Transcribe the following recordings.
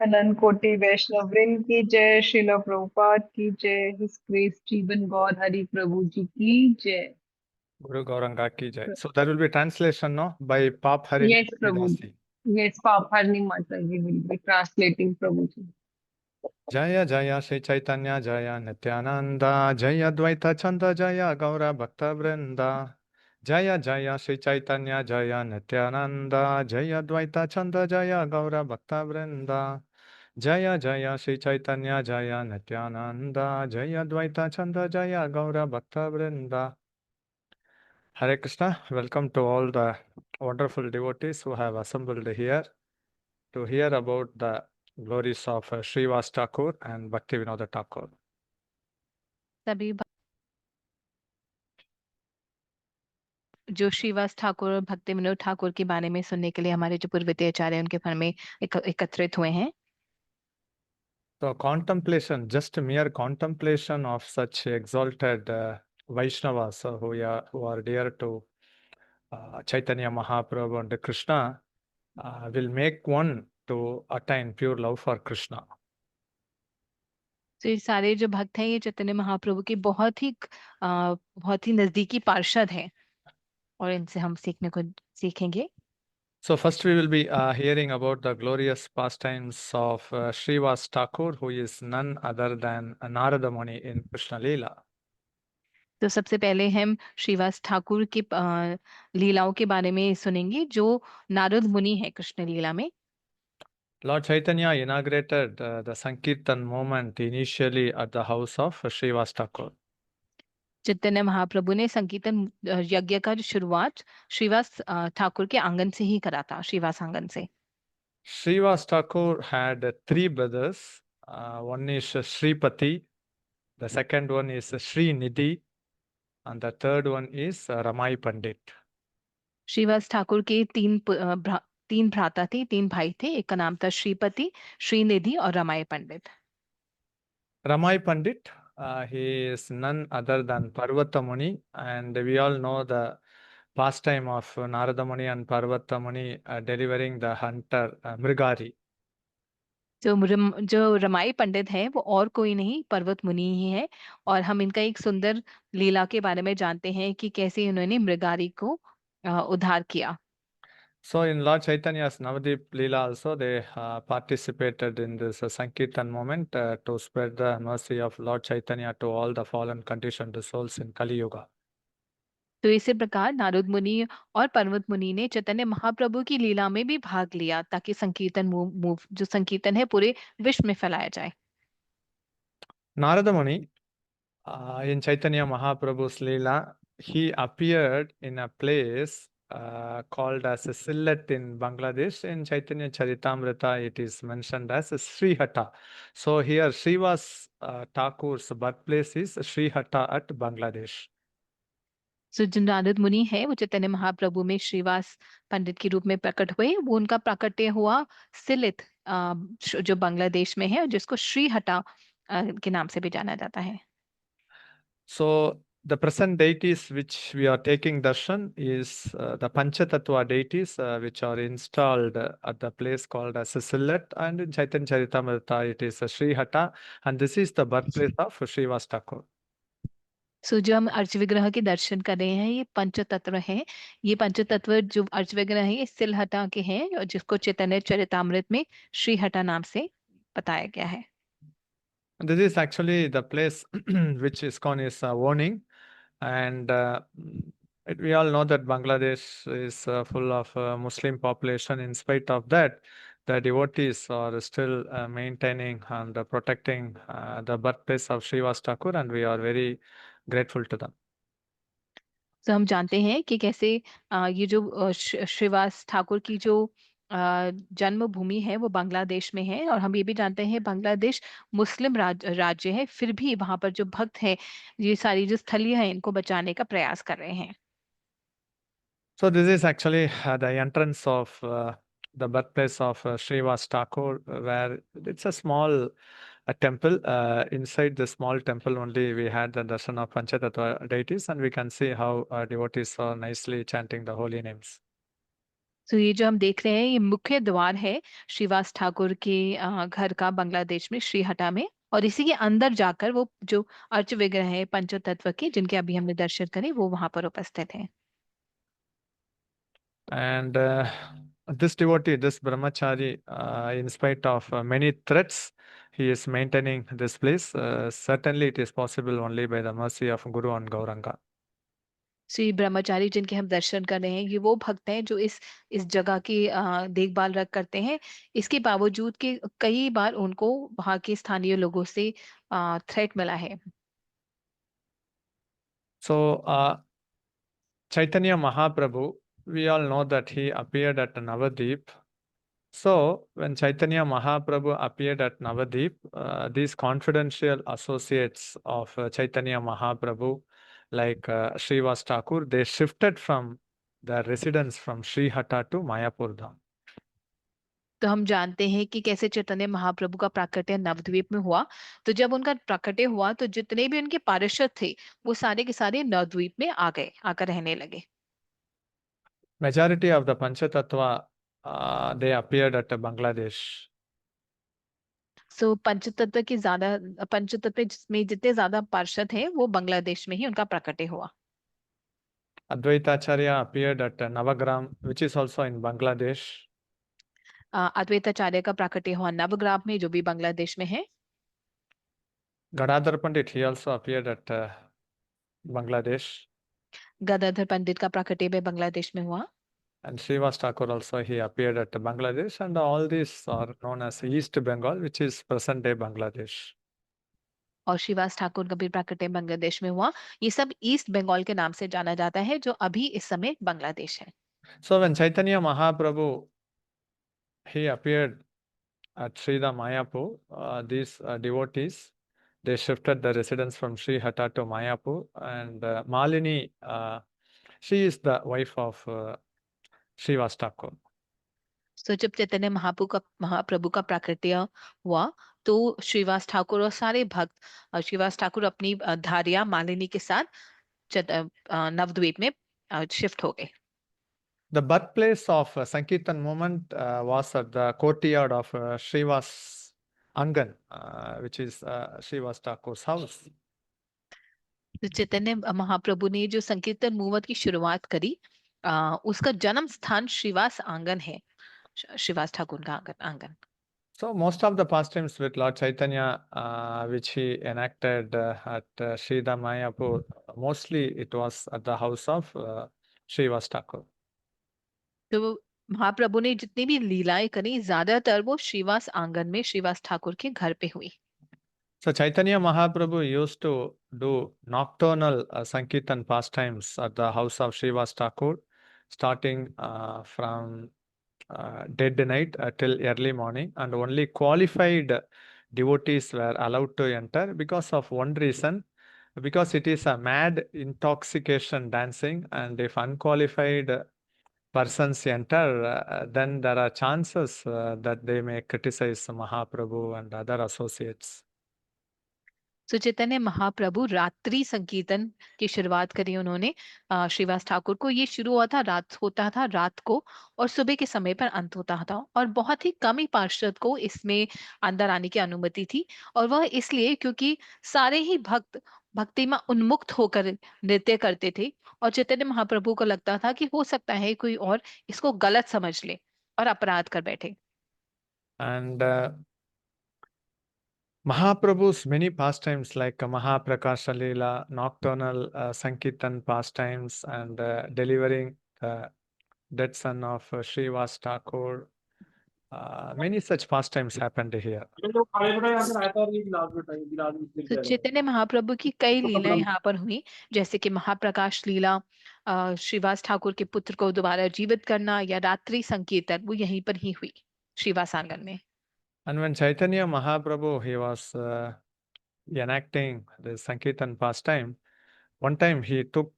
अनंत कोटि वैष्णव वृंद की जय। श्रील प्रभुपाद की जय। हिज ग्रेस जीवन गौर हरि प्रभु जी की जय। Guru Gauranga ki jai. So there will be translation, no, by Pap Harini yes प्रभु Dasi. जी। यस पापहरनी माता जी विल बी ट्रांसलेटिंग प्रभु ji. Jaya Jaya Shri Chaitanya Jaya Nityananda Jaya Dvaita Chanda Jaya Gaura Bhakta Vrinda Jaya Jaya Shri Chaitanya Jaya Nityananda Jaya Dvaita Chanda Jaya Gaura Bhakta Vrinda Jaya Jaya Shri Chaitanya Jaya Nityananda Jaya Dvaita Chanda Jaya Gaura Bhakta Vrinda. Hare Krishna, welcome to all the wonderful devotees who have assembled here to hear about the glories of Srivas Thakur and Bhaktivinoda Thakur. सभी जो श्रीवास ठाकुर और भक्ति विनोद ठाकुर के बारे में सुनने के लिए हमारे जो पूर्ववर्ती आचार्य हैं, उनके फल में एकत्रित हुए हैं। So contemplation, just mere contemplation of such exalted Vaishnavas who are dear to Chaitanya Mahaprabhu and Krishna will make one to attain pure love for Krishna. तो ये सारे जो भक्त हैं ये चैतन्य महाप्रभु के बहुत ही नजदीकी पार्षद हैं और इनसे हम सीखेंगे। So first we will be hearing about the glorious pastimes of Srivas Thakur, who is none other than Narada Muni in Krishna Leela. तो सबसे पहले हम श्रीवास ठाकुर की लीलाओं के बारे में सुनेंगे जो नारद मुनि है कृष्ण लीला में। Lord Chaitanya inaugurated the Sankirtan movement initially at the house of Srivas Thakur. Chaitanya Mahaprabhu ने संकीर्तन यज्ञ का जो शुरुआत श्रीवास ठाकुर के आंगन से ही करा था, श्रीवास आंगन से। Srivas Thakur had three brothers. One is Sripati, the second one is Srinidhi, and the third one is Ramai Pandit. Shrivas Thakur के तीन भ्राता थे, तीन भाई थे। एक का नाम था श्रीपति, श्रीनिधि और रमाई पंडित। Ramai Pandit, he is none other than Parvata Muni, and we all know the pastime of Narada Muni and Parvata Muni delivering the hunter Mrigari. जो रमाई पंडित है वो और कोई नहीं, पर्वत मुनि ही है। और हम इनका एक सुंदर लीला के बारे में जानते हैं कि कैसे इन्होंने मृगारी को उद्धार किया। So in Lord Chaitanya's Navadip Leela also they participated in this Sankirtan moment to spread the mercy of Lord Chaitanya to all the fallen conditioned souls in Kali Yuga. तो इसी प्रकार नारद मुनि और पर्वत मुनि ने चैतन्य महाप्रभु की लीला में भी भाग लिया ताकि जो संकीर्तन है पूरे विश्व में फैलाया जाए। Narada Muni in Chaitanya Mahaprabhu's Leela, he appeared in a place called as a Sillet in Bangladesh. In Chaitanya Charitamrita, it is mentioned as Srihata. So here Srivas Thakur's birthplace is Srihata at Bangladesh. सो जो नारद मुनि है वो चैतन्य महाप्रभु में श्रीवास पंडित के रूप में प्रकट हुए। वो उनका प्राकट्य हुआ सिलित जो बांग्लादेश में है और जिसको श्रीहटा के नाम से भी जाना जाता है। So the present deities which we are taking darshan is the Panchatattva deities which are installed at the place called as Sillet, and in Chaitanya Charitamrita it is Srihata, and this is the birthplace of Srivas Thakur. सो जो हम urge विग्रह के दर्शन कर रहे हैं ये पंच तत्व हैं। ये पंच तत्व जो अर्च विग्रह है ये सिलहटा के हैं और जिसको चैतन्य चरितामृत में श्रीहटा नाम से बताया गया है। And this is actually the place which ISKCON is owning, and we all know that Bangladesh is full of Muslim population. In spite of that, the devotees are still maintaining and protecting the birthplace of Srivas Thakur, and we are very grateful to them. तो हम जानते हैं कि कैसे ये जो श्रीवास ठाकुर की जो जन्मभूमि है वो बांग्लादेश में है। और हम ये भी जानते हैं बांग्लादेश मुस्लिम राज्य है, फिर भी वहां पर जो भक्त हैं ये सारी जो स्थलियां हैं इनको बचाने का प्रयास कर रहे हैं। So this is actually the entrance of the birthplace of Srivas Thakur, where it's a small temple. Inside the small temple only we had the darshan of Panchatattva deities, and we can see how devotees are nicely chanting the holy names. तो ये जो हम देख रहे हैं ये मुख्य द्वार है श्रीवास ठाकुर के घर का बांग्लादेश में श्रीहट्टा में। और इसी के अंदर जाकर वो जो अर्च विग्रह है पंचतत्व के जिनके अभी हमने दर्शन करे वो वहां पर उपस्थित हैं। And this devotee, this brahmachari, in spite of many threats, he is maintaining this place. Certainly, it is possible only by the mercy of Guru and Gauranga. Shri ब्रह्मचारी जिनके हम दर्शन कर रहे हैं ये वो भक्त हैं जो इस जगह की देखभाल रख करते हैं। इसके बावजूद कि कई बार उनको वहां के स्थानीय लोगों से थ्रेट मिला है। So, Chaitanya Mahaprabhu, we all know that he appeared at Navadip. So, when Chaitanya Mahaprabhu appeared at Navadip, these confidential associates of Chaitanya Mahaprabhu, like Srivas Thakur, they shifted from their residence from Srihatta to Mayapur Dham. तो हम जानते हैं कि कैसे चैतन्य महाप्रभु का प्राकट्य नवद्वीप में हुआ। तो जब उनका प्राकट्य हुआ तो जितने भी उनके पार्षद थे वो सारे के सारे नवद्वीप में आ गए, आकर रहने लगे। Majority of the Panchatattva, they appeared at Bangladesh. सो पंचतत्व में जितने ज्यादा पार्षद हैं वो बांग्लादेश में ही उनका प्राकट्य हुआ। Advaita Acharya appeared at Navagram, which is also in Bangladesh. Advaitacharya का प्राकट्य हुआ नवग्राम में जो भी बांग्लादेश में है। Gadadhar Pandit, he also appeared at Bangladesh. Gadadhar पंडित का प्राकट्य भी बांग्लादेश में हुआ। And Srivas Thakur also, he appeared at Bangladesh, and all these are known as East Bengal, which is present day Bangladesh. और श्रीवास ठाकुर का भी प्राकट्य बांग्लादेश में हुआ। ये सब ईस्ट बंगाल के नाम से जाना जाता है जो अभी इस समय बांग्लादेश है। So when Chaitanya Mahaprabhu, he appeared at Sridham Mayapur, these devotees, they shifted the residence from Sri Hatta to Mayapur, and Malini, she is the wife of Srivas Thakur. तो जब चैतन्य महाप्रभु का प्राकट्य हुआ तो श्रीवास ठाकुर और सारे भक्त श्रीवास ठाकुर अपनी धारिया मालिनी के साथ नवद्वीप में शिफ्ट हो गए। The birthplace of Sankirtan movement was at the courtyard of Srivas Angan, which is Srivas Thakur's house. तो चैतन्य महाप्रभु ने जो संकीर्तन मूवमेंट की शुरुआत करी उसका जन्म स्थान श्रीवास आंगन है, श्रीवास ठाकुर का आंगन। So most of the pastimes with Lord Chaitanya, which he enacted at Sridhar Mayapur, mostly it was at the house of Srivas Thakur. तो महाप्रभु ने जितनी भी लीलाएं करी ज्यादातर वो श्रीवास आंगन में श्रीवास ठाकुर के घर पे हुई। So Chaitanya Mahaprabhu used to do nocturnal Sankirtan pastimes at the house of Srivas Thakur, starting from dead night till early morning, and only qualified devotees were allowed to enter because of one reason, because it is a mad intoxication dancing, and if unqualified persons enter, then there are chances that they may criticize Mahaprabhu and other associates. तो चैतन्य महाप्रभु रात्रि संकीर्तन की शुरुआत करी उन्होंने श्रीवास ठाकुर को। ये शुरू हुआ था होता था रात को और सुबह के समय पर अंत होता था और बहुत ही कम ही पार्षद को इसमें अंदर आने की अनुमति थी। और वह इसलिए क्योंकि सारे ही भक्त भक्ति में उन्मुक्त होकर नृत्य करते थे और चैतन्य महाप्रभु को लगता था कि हो सकता है कोई और इसको गलत समझ ले और अपराध कर बैठे। And Mahaprabhu's many pastimes like Mahaprakasha Leela, nocturnal Sankirtan pastimes, and delivering the dead son of Srivas Thakur, many such pastimes happened here. तो चैतन्य महाप्रभु की कई लीला यहाँ पर हुई जैसे कि महाप्रकाश लीला, श्रीवास ठाकुर के पुत्र को दोबारा जीवित करना या रात्रि संकीर्तन वो यहीं पर ही हुई श्रीवास आंगन में। And when Chaitanya Mahaprabhu, he was enacting the Sankirtan pastime, one time he took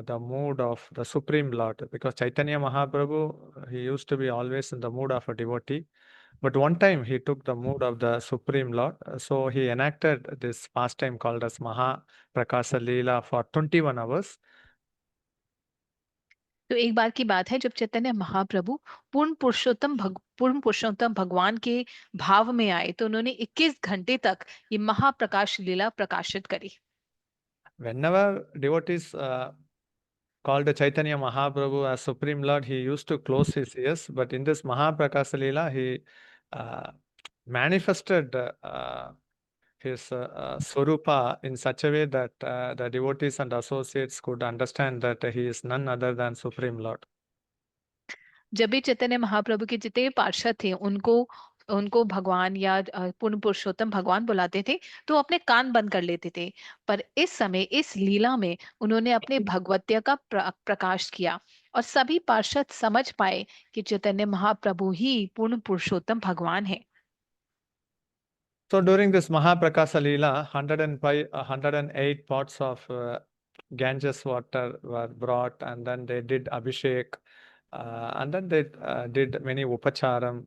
the mood of the Supreme Lord, because Chaitanya Mahaprabhu, he used to be always in the mood of a devotee. But one time he took the mood of the Supreme Lord. So he enacted this pastime called as Mahaprakasa Leela for 21 hours. तो एक बार की बात है जब चैतन्य महाप्रभु पूर्ण पुरुषोत्तम भगवान के भाव में आए तो उन्होंने 21 घंटे तक ये महाप्रकाश लीला प्रकाशित करी। Whenever devotees called Chaitanya Mahaprabhu as Supreme Lord, he used to close his ears. But in this Mahaprakasa Leela, he uh, manifested his Swarupa in such a way that the devotees and associates could understand that he is none other than Supreme Lord. जब भी चैतन्य महाप्रभु के जितने भी पार्षद थे उनको उनको भगवान या पूर्ण पुरुषोत्तम भगवान बुलाते थे तो अपने कान बंद कर लेते थे। पर इस समय इस लीला में उन्होंने अपने भगवत्य का प्रकाश किया और सभी पार्षद समझ पाए कि चैतन्य महाप्रभु ही पूर्ण पुरुषोत्तम भगवान है। So during this Mahaprakasa Leela, 108 pots of Ganges water were brought, and then they did Abhishek, and then they did many Upacharam,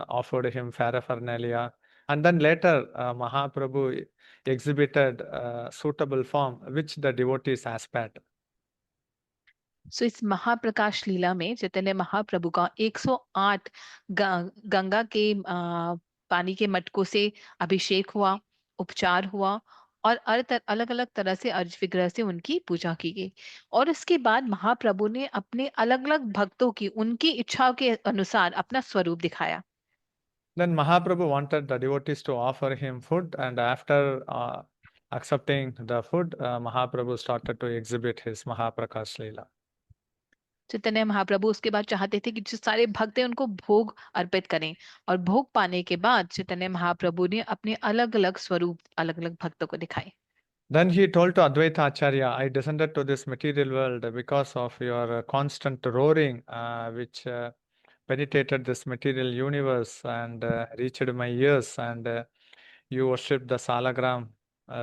offered him paraphernalia, and then later Mahaprabhu exhibited suitable form which the devotees aspired. सो इस महाप्रकाश लीला में चैतन्य महाप्रभु का 108 गंगा के पानी के मटकों से अभिषेक हुआ, उपचार हुआ और अलग अलग तरह से अर्च विग्रह से उनकी पूजा की गई। और उसके बाद महाप्रभु ने अपने अलग अलग भक्तों की उनकी इच्छाओं के अनुसार अपना स्वरूप दिखाया। Then Mahaprabhu wanted the devotees to offer him food, and after accepting the food, Mahaprabhu started to exhibit his Mahaprakash Leela. Chaitanya Mahaprabhu उसके बाद चाहते थे कि जो सारे भक्त हैं उनको भोग अर्पित करें और भोग पाने के बाद चैतन्य महाप्रभु ने अपने अलग अलग स्वरूप अलग अलग भक्तों को दिखाए। Then he told to Advaita Acharya, I descended to this material world because of your constant roaring, which penetrated this material universe and reached my ears, and you worshipped the salagram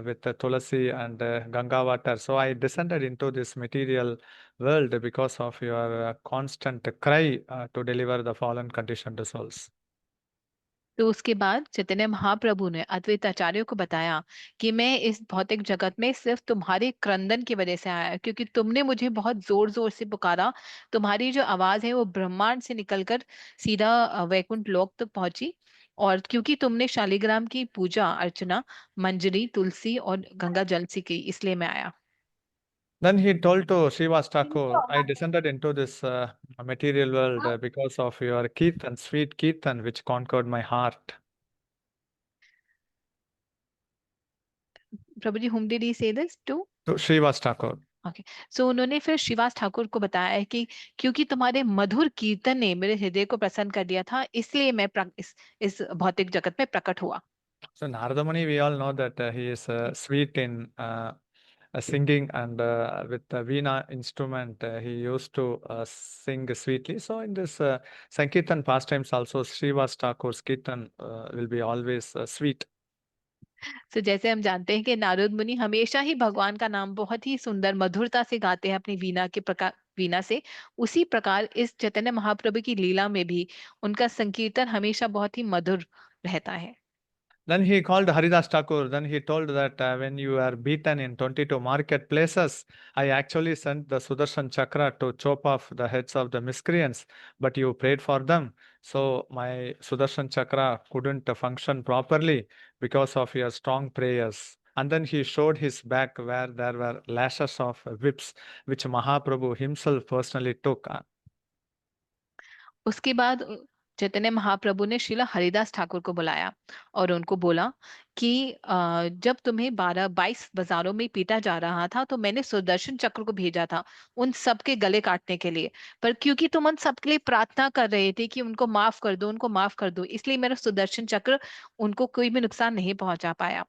with the tulasi and Ganga water. So I descended into this material world because of your constant cry to deliver the fallen conditioned souls. तो उसके बाद चैतन्य महाप्रभु ने अद्वैत आचार्य को बताया कि मैं इस भौतिक जगत में सिर्फ तुम्हारे क्रंदन की वजह से आया, क्योंकि तुमने मुझे बहुत जोर जोर से पुकारा। तुम्हारी जो आवाज है वो ब्रह्मांड से निकलकर सीधा वैकुंठ लोक तक पहुंची। और क्योंकि तुमने शालिग्राम की पूजा अर्चना मंजरी तुलसी और गंगा जल से की, इसलिए मैं आया। Then he told to Srivas Thakur, I descended into this material world because of your Kirtan, sweet Kirtan, which conquered my heart. प्रभु ji, whom did he say this to? To Srivas Thakur. Okay, so उन्होंने फिर श्रीवास ठाकुर को बताया है कि क्योंकि तुम्हारे मधुर कीर्तन ने मेरे हृदय को प्रसन्न कर दिया था, इसलिए मैं इस भौतिक जगत में प्रकट हुआ। So Narada Muni, we all know that he is sweet in singing, and with the veena instrument, he used to sing sweetly. So in this Sankirtan pastimes also, Srivas Thakur's Kirtan will be always sweet. तो जैसे हम जानते हैं कि नारद मुनि हमेशा ही भगवान का नाम बहुत ही सुंदर मधुरता से गाते हैं अपनी वीणा से, उसी प्रकार इस चैतन्य महाप्रभु की लीला में भी उनका संकीर्तन हमेशा बहुत ही मधुर रहता है। Then he called Haridas Thakur. Then he told that when you are beaten in 22 marketplaces, I actually sent the Sudarshan Chakra to chop off the heads of the miscreants, but you prayed for them. So my Sudarshan Chakra couldn't function properly because of your strong prayers. And then he showed his back where there were lashes of whips, which Mahaprabhu himself personally took. उसके बाद चैतन्य महाप्रभु ने श्रीला हरिदास ठाकुर को बुलाया और उनको बोला कि जब तुम्हें 22 बाजारों में पीटा जा रहा था तो मैंने सुदर्शन चक्र को भेजा था उन सबके गले काटने के लिए, पर क्योंकि तुम उन सबके लिए प्रार्थना कर रहे थे कि उनको माफ कर दो, उनको माफ कर दो, इसलिए मेरा सुदर्शन चक्र उनको कोई भी नुकसान नहीं पहुंचा पाया।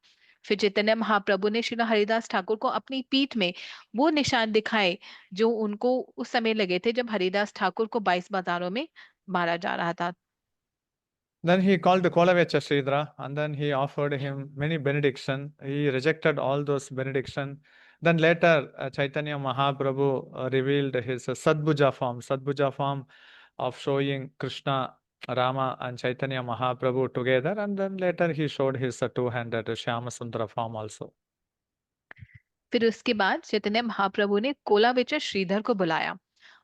फिर चैतन्य महाप्रभु ने श्री हरिदास ठाकुर को अपनी पीठ में वो निशान दिखाए जो उनको उस समय लगे थे जब हरिदास ठाकुर को 22 बाजारों में मारा जा रहा था। Then he called Kolavecha Sridhara, and then he offered him many benediction. He rejected all those benediction. Then later, Chaitanya Mahaprabhu revealed his Sadbhuja form of showing Krishna, Rama, and Chaitanya Mahaprabhu together. And then later he showed his two-handed Shyamasundara form also. फिर उसके बाद चैतन्य महाप्रभु ने कोलावेचर श्रीधर को बुलाया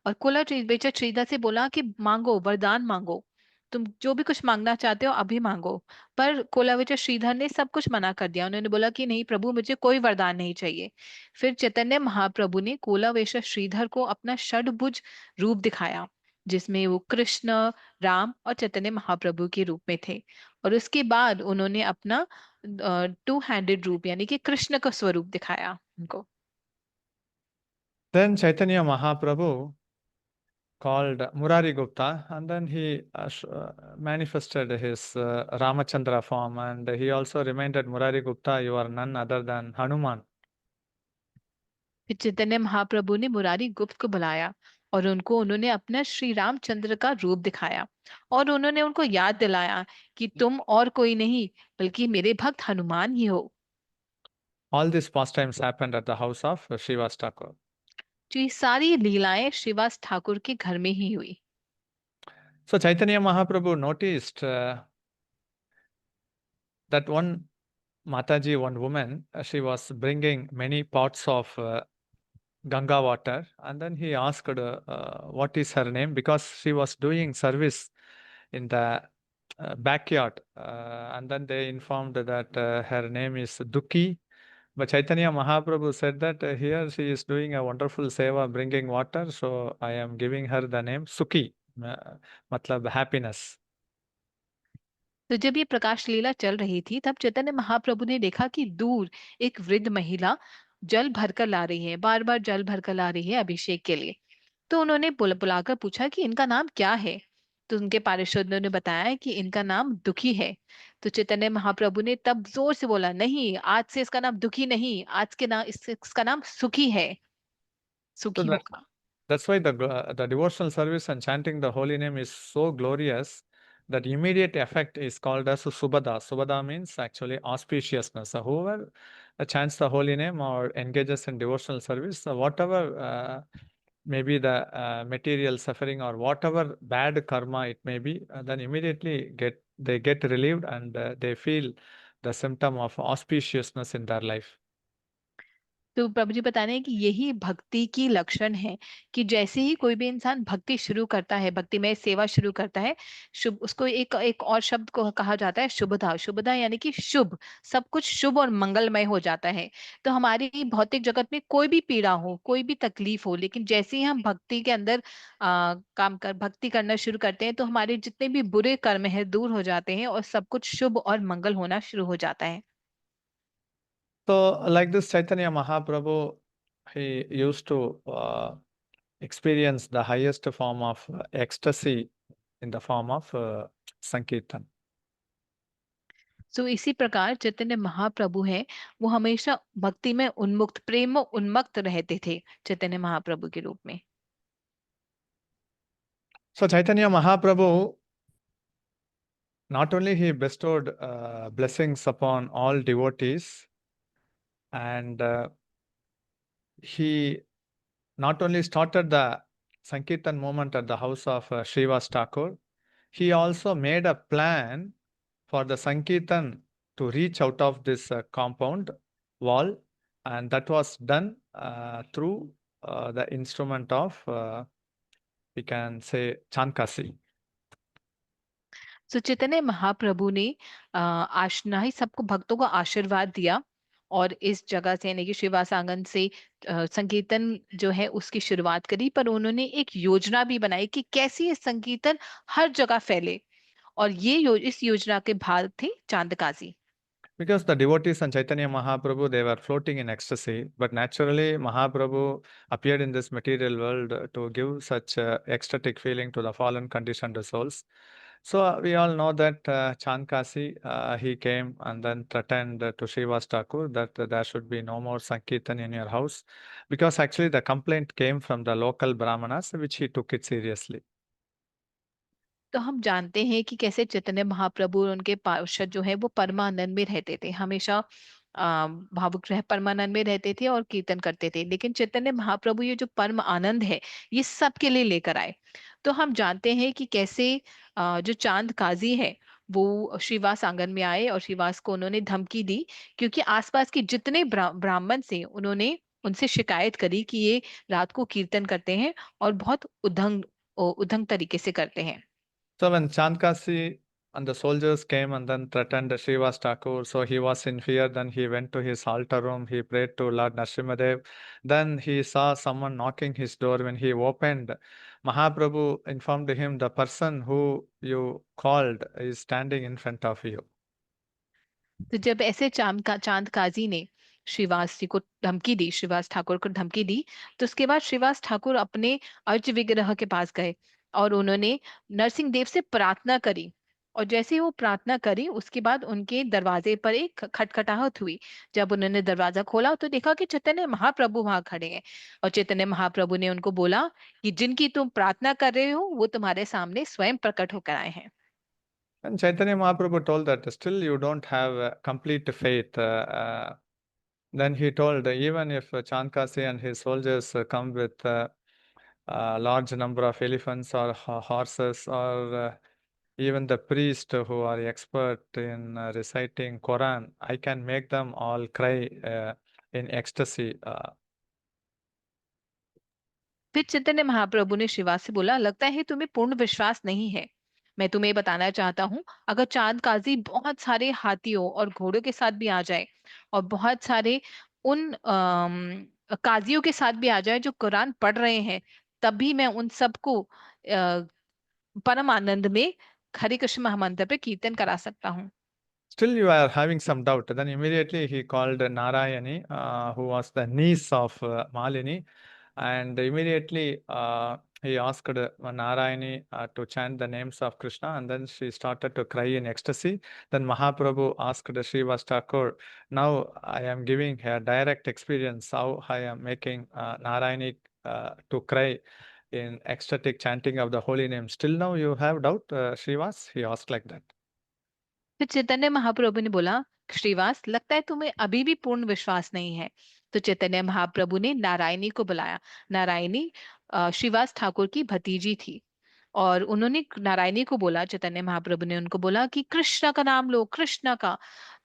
और Cola Becher Shridhar से बोला कि मांगो, वरदान मांगो, तुम जो भी कुछ मांगना चाहते हो अभी मांगो। पर कोला बेचर श्रीधर ने सब कुछ मना कर दिया। उन्होंने बोला कि नहीं प्रभु, मुझे कोई वरदान नहीं चाहिए। फिर चैतन्य महाप्रभु ने कोला बेचर श्रीधर को अपना षडभुज रूप दिखाया, जिसमें वो कृष्ण, राम और चैतन्य महाप्रभु के रूप में थे। और उसके बाद उन्होंने अपना टू हैंडेड रूप यानी कि कृष्ण का स्वरूप दिखाया उनको। Then Chaitanya Mahaprabhu called Murari Gupta, and then he manifested his Ramachandra form, and he also reminded Murari Gupta, you are none other than Hanuman. फिर चैतन्य महाप्रभु ने मुरारी गुप्त को बुलाया और उन्होंने अपना श्री रामचंद्र का रूप दिखाया, और उन्होंने उनको याद दिलाया कि तुम और कोई नहीं बल्कि मेरे भक्त हनुमान ही हो। All these pastimes happened at the house of Srivas Thakur. जो ये सारी लीलाएं श्रीवास ठाकुर के घर में ही हुई। So Chaitanya Mahaprabhu noticed that one Mataji, one woman, she was bringing many pots of Ganga water, and then he asked what is her name, because she was doing service in the backyard, and then they informed that her name is Dukhi. But Chaitanya Mahaprabhu said that here she is doing a wonderful seva, bringing water, so I am giving her the name Sukhi, matlab happiness. तो जब ये प्रकाश लीला चल रही थी तब चैतन्य महाप्रभु ने देखा कि दूर एक वृद्ध महिला जल भरकर ला रही है, बार बार जल भरकर ला रही है अभिषेक के लिए। तो उन्होंने बुलाकर पूछा कि इनका नाम क्या है। तो उनके पार्षदों ने बताया कि इनका नाम दुखी है। तो चैतन्य महाप्रभु ने तब जोर से बोला, नहीं, आज से इसका नाम दुखी नहीं, आज के नाम इसका नाम सुखी है, So सुखी होगा। that's why the devotional service and chanting the holy name is so glorious that immediate effect is called as Subhada. Subhada means actually auspiciousness. So whoever chants the holy name or engages in devotional service, whatever maybe the material suffering or whatever bad karma it may be, then immediately they get relieved, and they feel the symptom of auspiciousness in their life. तो प्रभु जी बता रहे हैं कि यही भक्ति की लक्षण है कि जैसे ही कोई भी इंसान भक्ति शुरू करता है, भक्ति में सेवा शुरू करता है, शुभ, उसको एक और शब्द को कहा जाता है शुभदा। शुभदा यानी कि शुभ, सब कुछ शुभ और मंगलमय हो जाता है। तो हमारी भौतिक जगत में कोई भी पीड़ा हो, कोई भी तकलीफ हो, लेकिन जैसे ही हम भक्ति के अंदर भक्ति करना शुरू करते हैं तो हमारे जितने भी बुरे कर्म है दूर हो जाते हैं और सब कुछ शुभ और मंगल होना शुरू हो जाता है। So, like this, Chaitanya Mahaprabhu, he used to experience the highest form of ecstasy in the form of Sankirtan. तो इसी प्रकार चैतन्य महाप्रभु हैं, वो हमेशा भक्ति में उन्मुक्त, प्रेम में उन्मत्त रहते थे चैतन्य महाप्रभु के रूप में। So, Chaitanya Mahaprabhu, not only he bestowed blessings upon all devotees, and he not only started the Sankirtan movement at the house of Srivas Thakur, he also made a plan for the Sankirtan to reach out of this compound wall, and that was done through the instrument of, we can say, Chankasi. तो चैतन्य महाप्रभु ने आशना ही सबको, भक्तों को आशीर्वाद दिया और इस जगह से यानी कि श्रीवास आंगन से संकीर्तन जो है उसकी शुरुआत करी। पर उन्होंने एक योजना भी बनाई कि कैसे ये संकीर्तन हर जगह फैले, और इस योजना के भाग थे चांदकाजी। Because the devotees and Chaitanya Mahaprabhu, they were floating in ecstasy, but naturally Mahaprabhu appeared in this material world to give such ecstatic feeling to the fallen conditioned souls. So we all know that Chankasi, he came and then threatened to Srivas Thakur that there should be no more Sankirtan in your house, because actually the complaint came from the local Brahmanas, which he took it seriously. तो हम जानते हैं कि कैसे चैतन्य महाप्रभु और उनके पार्षद जो है वो परमानंद में रहते थे, हमेशा भावुक रह परमानंद में रहते थे और कीर्तन करते थे। लेकिन चैतन्य महाप्रभु ये जो परम आनंद है ये सबके लिए लेकर आए। तो हम जानते हैं कि कैसे जो चांद काजी है वो श्रीवास आंगन में आए और श्रीवास को उन्होंने धमकी दी, क्योंकि आसपास के जितने ब्राह्मण से उन्होंने उनसे शिकायत करी कि ये रात को कीर्तन करते हैं और बहुत उधंग तरीके से करते हैं। So when Chandkasi and the soldiers came and then threatened Srivas Thakur, so he was in fear. Then he went to his altar room. He prayed to Lord Nrsimhadev. Then he saw someone knocking his door. When he opened, Mahaprabhu informed him, the person who you called is standing in front of you. तो जब ऐसे चांद काजी ने श्रीवास जी को धमकी दी, श्रीवास ठाकुर को धमकी दी, तो उसके बाद श्रीवास ठाकुर अपने अर्च विग्रह के पास गए और उन्होंने नरसिंह देव से प्रार्थना करी। और जैसे ही वो प्रार्थना करी, उसके बाद उनके दरवाजे पर एक खटखटाहट हुई। जब उन्होंने दरवाजा खोला तो देखा कि चैतन्य महाप्रभु वहां खड़े हैं। और चैतन्य महाप्रभु ने उनको बोला कि जिनकी तुम प्रार्थना कर रहे हो वो तुम्हारे सामने स्वयं प्रकट होकर आए हैं। And Chaitanya Mahaprabhu told that still you don't have complete faith. Then he told, even if Chandkasi and his soldiers come with a large number of elephants or horses, or even the priest who are expert in reciting Quran, I can make them all cry in ecstasy. फिर चैतन्य महाप्रभु ने श्रीवास से बोला, लगता है तुम्हें पूर्ण विश्वास नहीं है। मैं तुम्हें बताना चाहता हूँ, अगर चांद काजी बहुत सारे हाथियों और घोड़ों के साथ भी आ जाए और बहुत सारे उन काजियों के साथ भी आ जाए जो कुरान पढ़ रहे हैं, तब भी मैं उन सबको परम आनंद में हरे कृष्ण महामंत्र पे कीर्तन करा सकता हूँ। Still, you are having some doubt. Then immediately he called Narayani, who was the niece of Malini, and immediately he asked Narayani to chant the names of Krishna, and then she started to cry in ecstasy. Then Mahaprabhu asked Srivas Thakur, now I am giving a direct experience how I am making Narayani to cry in ecstatic chanting of the holy name. Still now you have doubt, Srivas? He asked like that. फिर चैतन्य महाप्रभु ने बोला, श्रीवास, लगता है तुम्हें अभी भी पूर्ण विश्वास नहीं है। तो चैतन्य महाप्रभु ने नारायणी को बुलाया। नारायणी श्रीवास ठाकुर की भतीजी थी और उन्होंने नारायणी को बोला, चैतन्य महाप्रभु ने उनको बोला कि कृष्णा का नाम लो, कृष्णा का।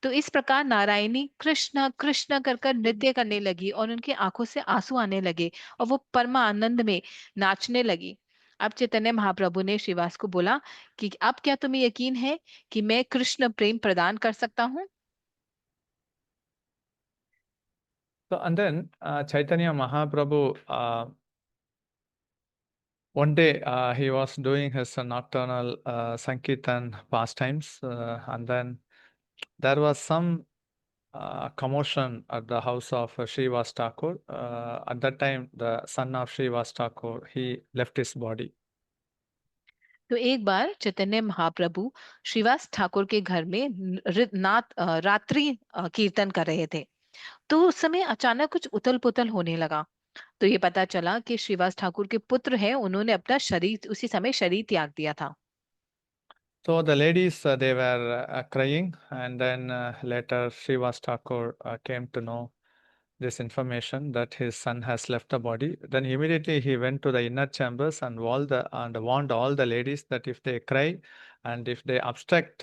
तो इस प्रकार नारायणी कृष्णा कृष्णा कर कर नृत्य करने लगी और उनकी आंखों से आंसू आने लगे और वो परम आनंद में नाचने लगी। अब चैतन्य महाप्रभु ने श्रीवास को बोला कि अब क्या तुम्हें यकीन है कि मैं कृष्ण प्रेम प्रदान कर सकता हूँ? So, and then Chaitanya Mahaprabhu, one day he was doing his nocturnal Sankirtan pastimes, and then there was some commotion at the house of Srivas Thakur. At that time, the son of Srivas Thakur, he left his body. तो एक बार चैतन्य महाप्रभु श्रीवास ठाकुर के घर में रात्रि कीर्तन कर रहे थे। तो उस समय अचानक कुछ उथल पुथल होने लगा। तो ये पता चला कि श्रीवास ठाकुर के पुत्र हैं, उन्होंने अपना शरीर उसी समय शरीर त्याग दिया था। So the ladies, they were crying, and then later Srivas Thakur came to know this information that his son has left the body. Then immediately he went to the inner chambers and warned all the ladies that if they cry and if they obstruct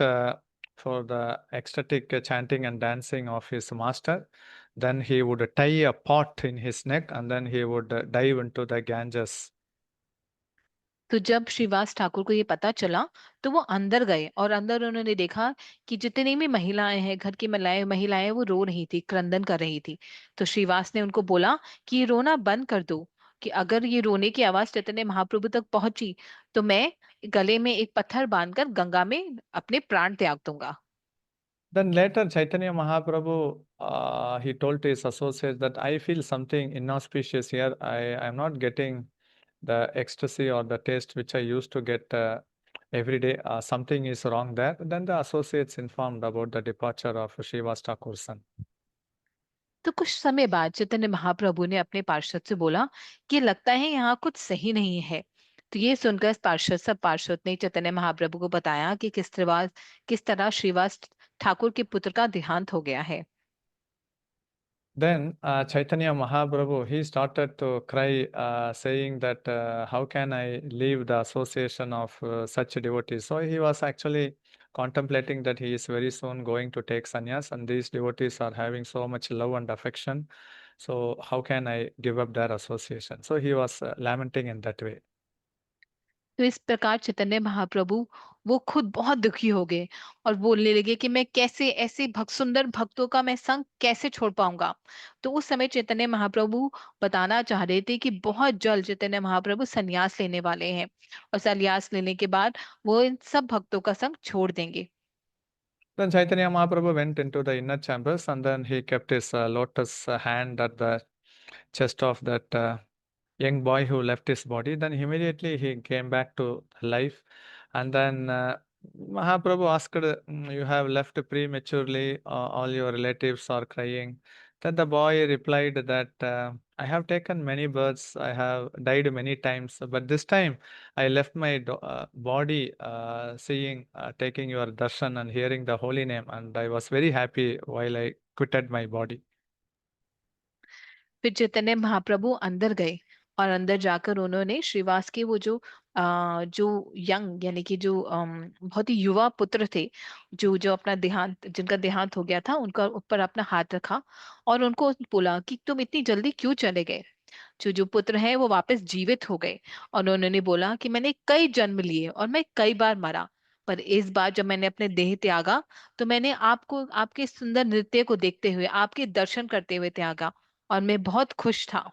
for the ecstatic chanting and dancing of his master, then he would tie a pot in his neck and then he would dive into the Ganges. तो जब श्रीवास ठाकुर को ये पता चला तो वो अंदर गए और अंदर उन्होंने देखा कि जितनी भी महिलाएं हैं, घर की महिलाएं महिलाएं वो रो रही थी, क्रंदन कर रही थी। तो श्रीवास ने उनको बोला कि ये रोना बंद कर दो, कि अगर ये रोने की आवाज चैतन्य महाप्रभु तक पहुंची तो मैं गले में एक पत्थर बांधकर गंगा में अपने प्राण त्याग दूंगा। Then later, Chaitanya Mahaprabhu, he told to his associates that I feel something inauspicious here. I am not getting the ecstasy or the taste which I used to get every day. Something is wrong there. Then the associates informed about the departure of Srivas Thakur's son. तो कुछ समय बाद चैतन्य महाप्रभु ने अपने पार्षद से बोला कि लगता है यहाँ कुछ सही नहीं है। तो ये सुनकर सब पार्षद ने चैतन्य महाप्रभु को बताया कि किस तरह श्रीवास ठाकुर के पुत्र का देहांत हो गया है। Then Chaitanya Mahaprabhu, he started to cry, saying that how can I leave the association of such devotees? So he was actually contemplating that he is very soon going to take sannyas, and these devotees are having so much love and affection. So how can I give up their association? So he was lamenting in that way. तो इस प्रकार चैतन्य महाप्रभु वो खुद बहुत दुखी हो गए और बोलने लगे कि मैं कैसे ऐसे भक्त सुंदर भक्तों का मैं संग कैसे छोड़ पाऊंगा। तो उस समय चैतन्य महाप्रभु बताना चाह रहे थे कि बहुत जल्द चैतन्य महाप्रभु संन्यास लेने वाले हैं और संन्यास लेने के बाद वो इन सब भक्तों का संग छोड़ देंगे। Then Chaitanya Mahaprabhu went into the inner chambers and then he kept his lotus hand at the chest of that young boy who left his body. Then immediately he came back to life. And then Mahaprabhu asked, You have left prematurely, all your relatives are crying. Then the boy replied that I have taken many births, I have died many times, but this time I left my body seeing, taking your darshan and hearing the holy name, and I was very happy while I quitted my body. फिर चैतन्य महाप्रभु अंदर गए और अंदर जाकर उन्होंने श्रीवास के वो जो यंग यानी कि जो बहुत ही युवा पुत्र थे जो जो अपना देहांत जिनका देहांत हो गया था उनका ऊपर अपना हाथ रखा और उनको बोला कि तुम इतनी जल्दी क्यों चले गए। जो जो पुत्र हैं वो वापस जीवित हो गए और उन्होंने बोला कि मैंने कई जन्म लिए और मैं कई बार मरा, पर इस बार जब मैंने अपने देह त्यागा तो मैंने आपको आपके सुंदर नृत्य को देखते हुए आपके दर्शन करते हुए त्यागा और मैं बहुत खुश था।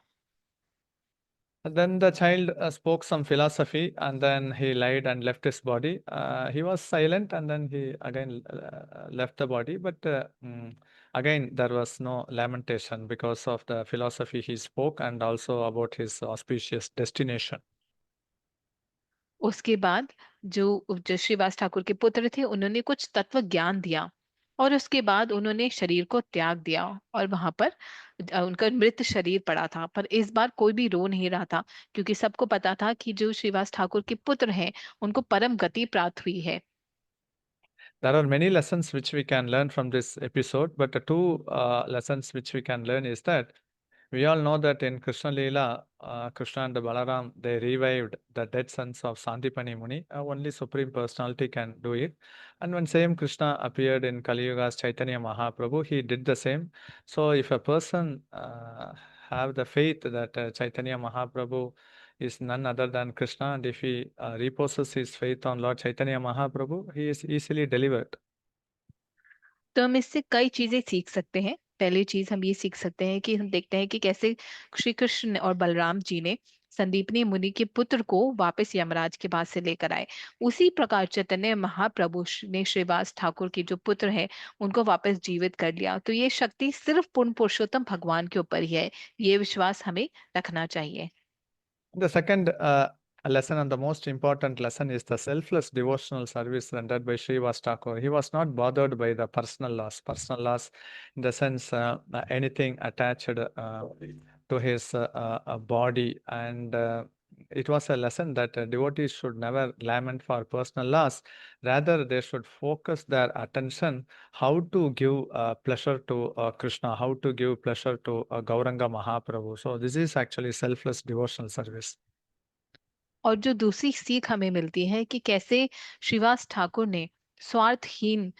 Then the child spoke some philosophy and then he lied and left his body. He was silent and then he again left the body. But again, there was no lamentation because of the philosophy he spoke and also about his auspicious destination. उसके बाद जो श्रीवास ठाकुर के पुत्र थे उन्होंने कुछ तत्व ज्ञान दिया और उसके बाद उन्होंने शरीर को त्याग दिया और वहां पर उनका मृत शरीर पड़ा था, पर इस बार कोई भी रो नहीं रहा था क्योंकि सबको पता था कि जो श्रीवास ठाकुर के पुत्र हैं उनको परम गति प्राप्त हुई है। There are many lessons which we can learn from this episode, but the two lessons which we can learn is that we all know that in Krishna Leela, Krishna and Balaram, they revived the dead sons of Sandipani Muni. Only Supreme Personality can do it. And when same Krishna appeared in Kali Yuga as Chaitanya Mahaprabhu, he did the same. So if a person have the faith that Chaitanya Mahaprabhu is none other than Krishna, and if he reposes his faith on Lord Chaitanya Mahaprabhu, he is easily delivered. तो हम इससे कई चीजें सीख सकते हैं। पहली चीज हम ये सीख सकते हैं कि हम देखते हैं कि कैसे श्री कृष्ण और बलराम जी ने संदीपनी मुनि के पुत्र को वापस यमराज के पास से लेकर आए। उसी प्रकार चैतन्य महाप्रभु ने श्रीवास ठाकुर के जो पुत्र हैं उनको वापस जीवित कर लिया। तो ये शक्ति सिर्फ पूर्ण पुरुषोत्तम भगवान के ऊपर ही है, ये विश्वास हमें रखना चाहिए। The second lesson and the most important lesson is the selfless devotional service rendered by Srivas Thakur. He was not bothered by the personal loss. Personal loss, in the sense anything attached to his body, and it was a lesson that devotees should never lament for personal loss. Rather, they should focus their attention how to give pleasure to Krishna, how to give pleasure to Gauranga Mahaprabhu. So this is actually selfless devotional service. और जो दूसरी सीख हमें मिलती है कि कैसे श्रीवास ठाकुर ने स्वार्थहीन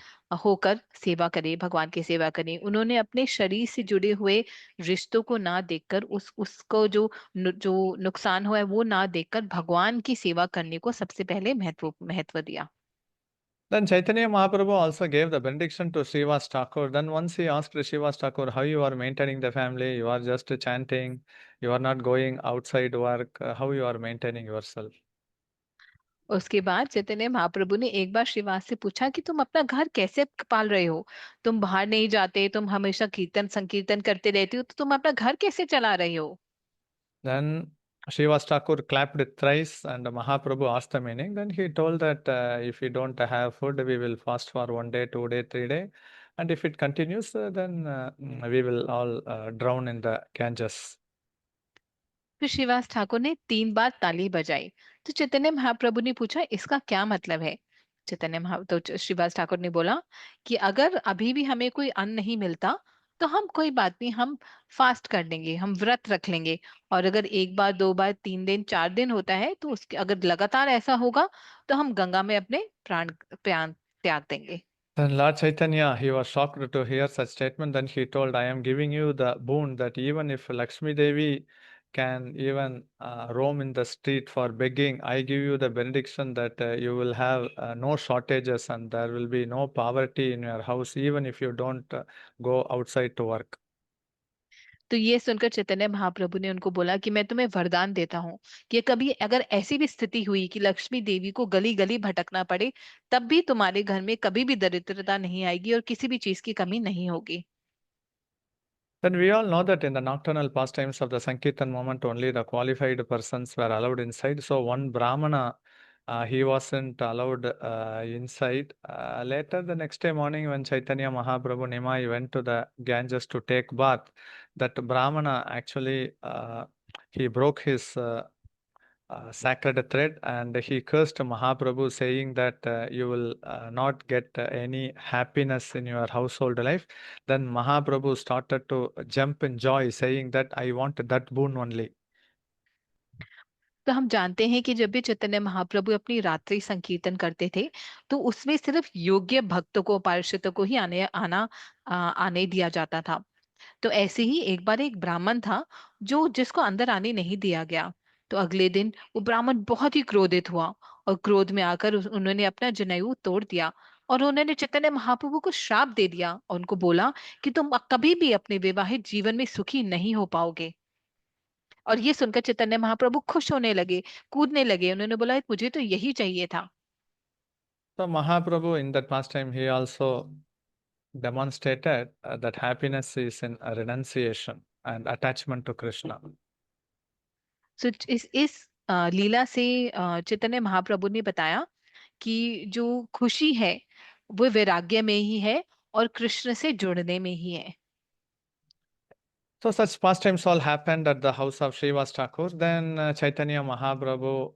होकर सेवा करे, भगवान की सेवा करें। उन्होंने अपने शरीर से जुड़े हुए रिश्तों को ना देखकर उसको जो नुकसान हुआ है वो ना देखकर भगवान की सेवा करने को सबसे पहले महत्व दिया। Then Chaitanya Mahaprabhu also gave the benediction to Srivas Thakur. Then once he asked Srivas Thakur, how you are maintaining the family? You are just chanting, you are not going outside work. How you are maintaining yourself? उसके बाद चैतन्य महाप्रभु ने एक बार श्रीवास से पूछा कि तुम अपना घर कैसे पाल रहे हो, तुम बाहर नहीं जाते, तुम हमेशा कीर्तन संकीर्तन करते रहते हो, तो तुम अपना घर कैसे चला रहे हो। Then Srivas Thakur clapped thrice and Mahaprabhu asked the meaning. Then he told that if we don't have food, we will fast for 1 day, 2 day, 3 day. And if it continues, then we will all drown in the Ganges. फिर श्रीवास ठाकुर ने 3 बार ताली बजाई तो चैतन्य महाप्रभु ने पूछा इसका क्या मतलब है। तो श्रीवास ठाकुर ने बोला कि अगर अभी भी हमें कोई अन्न नहीं मिलता तो हम कोई बात नहीं, हम फास्ट कर लेंगे, हम व्रत रख लेंगे, और अगर 1 बार 2 बार 3 दिन 4 दिन होता है तो उसके अगर लगातार ऐसा होगा तो हम गंगा में अपने प्राण प्राण त्याग देंगे। Then Lord Chaitanya, he was shocked to hear such statement. Then he told, I am giving you the boon that even if Lakshmi Devi can even roam in the street for begging, I give you the benediction that you will have no shortages and there will be no poverty in your house, even if you don't go outside to work. तो ये सुनकर चैतन्य महाप्रभु ने उनको बोला कि मैं तुम्हें वरदान देता हूँ कि कभी अगर ऐसी भी स्थिति हुई कि लक्ष्मी देवी को गली गली भटकना पड़े, तब भी तुम्हारे घर में कभी भी दरिद्रता नहीं आएगी और किसी भी चीज की कमी नहीं होगी। Then we all know that in the nocturnal pastimes of the Sankirtan movement, only the qualified persons were allowed inside. So one Brahmana, he wasn't allowed inside. Later, the next day morning, when Chaitanya Mahaprabhu Nimai went to the Ganges to take bath, that Brahmana actually he broke his sacred thread and he cursed Mahaprabhu, saying that you will not get any happiness in your household life. Then Mahaprabhu started to jump in joy, saying that I want that boon only. तो हम जानते हैं कि जब भी चैतन्य महाप्रभु अपनी रात्रि संकीर्तन करते थे, तो उसमें सिर्फ योग्य भक्तों को, पार्षदों को ही आने दिया जाता था। तो ऐसे ही एक बार एक ब्राह्मण था जो जिसको अंदर आने नहीं दिया गया। तो अगले दिन वो ब्राह्मण बहुत ही क्रोधित हुआ और क्रोध में आकर उन्होंने अपना जनेऊ तोड़ दिया और उन्होंने चैतन्य महाप्रभु को श्राप दे दिया और उनको बोला कि तुम कभी भी अपने वैवाहिक जीवन में सुखी नहीं हो पाओगे। और ये सुनकर चैतन्य महाप्रभु खुश होने लगे, कूदने लगे। उन्होंने बोला मुझे तो यही चाहिए था। So Mahaprabhu in that pastime, he also demonstrated that happiness is in a renunciation and attachment to Krishna. सो इस लीला से चैतन्य महाप्रभु ने बताया कि जो खुशी है वो वैराग्य में ही है और कृष्ण से जुड़ने में ही है। So such pastimes all happened at the house of Srivas Thakur. Then Chaitanya Mahaprabhu,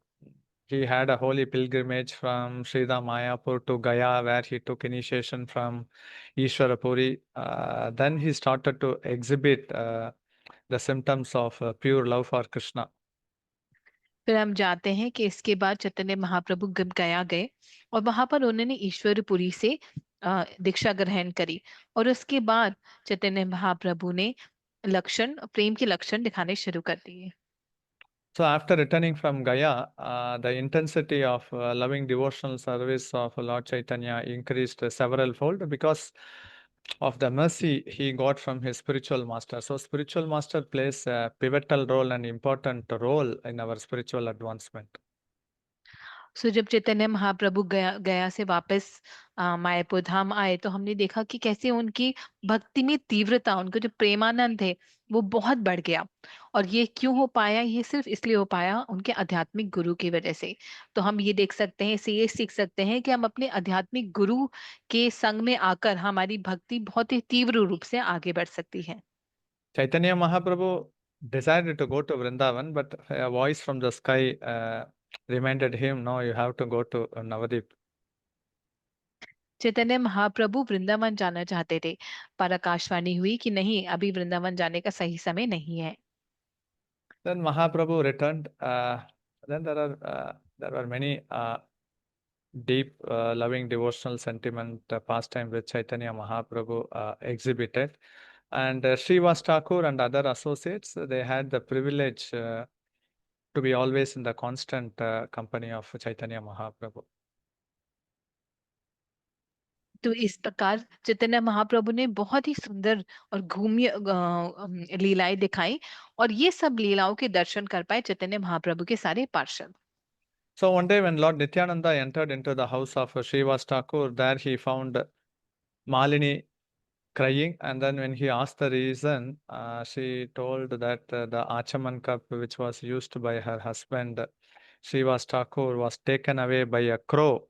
he had a holy pilgrimage from Sridham Mayapur to Gaya, where he took initiation from Ishwarapuri. Then he started to exhibit the symptoms of pure love for Krishna. फिर हम जाते हैं कि इसके बाद चैतन्य महाप्रभु गया गए और वहां पर उन्होंने ईश्वरपुरी से दीक्षा ग्रहण करी और उसके बाद चैतन्य महाप्रभु ने प्रेम के लक्षण दिखाने शुरू कर दिए। So after returning from Gaya, the intensity of loving devotional service of Lord Chaitanya increased several fold because of the mercy he got from his spiritual master. So spiritual master plays a pivotal role and important role in our spiritual advancement. सो जब चैतन्य महाप्रभु गया से वापस मायापुर धाम आए, तो हमने देखा कि कैसे उनकी भक्ति में तीव्रता, उनका जो प्रेमानंद है वो बहुत बढ़ गया। और ये क्यों हो पाया? ये सिर्फ इसलिए हो पाया उनके आध्यात्मिक गुरु की वजह से। तो हम ये देख सकते हैं, इससे ये सीख सकते हैं कि हम अपने आध्यात्मिक गुरु के संग में आकर हमारी भक्ति बहुत ही तीव्र रूप से आगे बढ़ सकती है। Chaitanya Mahaprabhu decided to go to Vrindavan, but a voice from the sky reminded him, no, you have to go to Navadip. Chaitanya Mahaprabhu Vrindavan जाना चाहते थे, पर आकाशवाणी हुई कि नहीं, अभी वृंदावन जाने का सही समय नहीं है। Then Mahaprabhu returned. Then there were many deep, loving devotional sentiment pastime which Chaitanya Mahaprabhu exhibited. And Srivas Thakur and other associates, they had the privilege to be always in the constant company of Chaitanya Mahaprabhu. तो इस प्रकार चैतन्य महाप्रभु ने बहुत ही सुंदर और घूमिय लीलाएं दिखाई और ये सब लीलाओं के दर्शन कर पाए चैतन्य महाप्रभु के सारे पार्षद। So one day when Lord Nityananda entered into the house of Srivas Thakur, there he found Malini crying, and then when he asked the reason, she told that the Achaman cup which was used by her husband Srivas Thakur was taken away by a crow.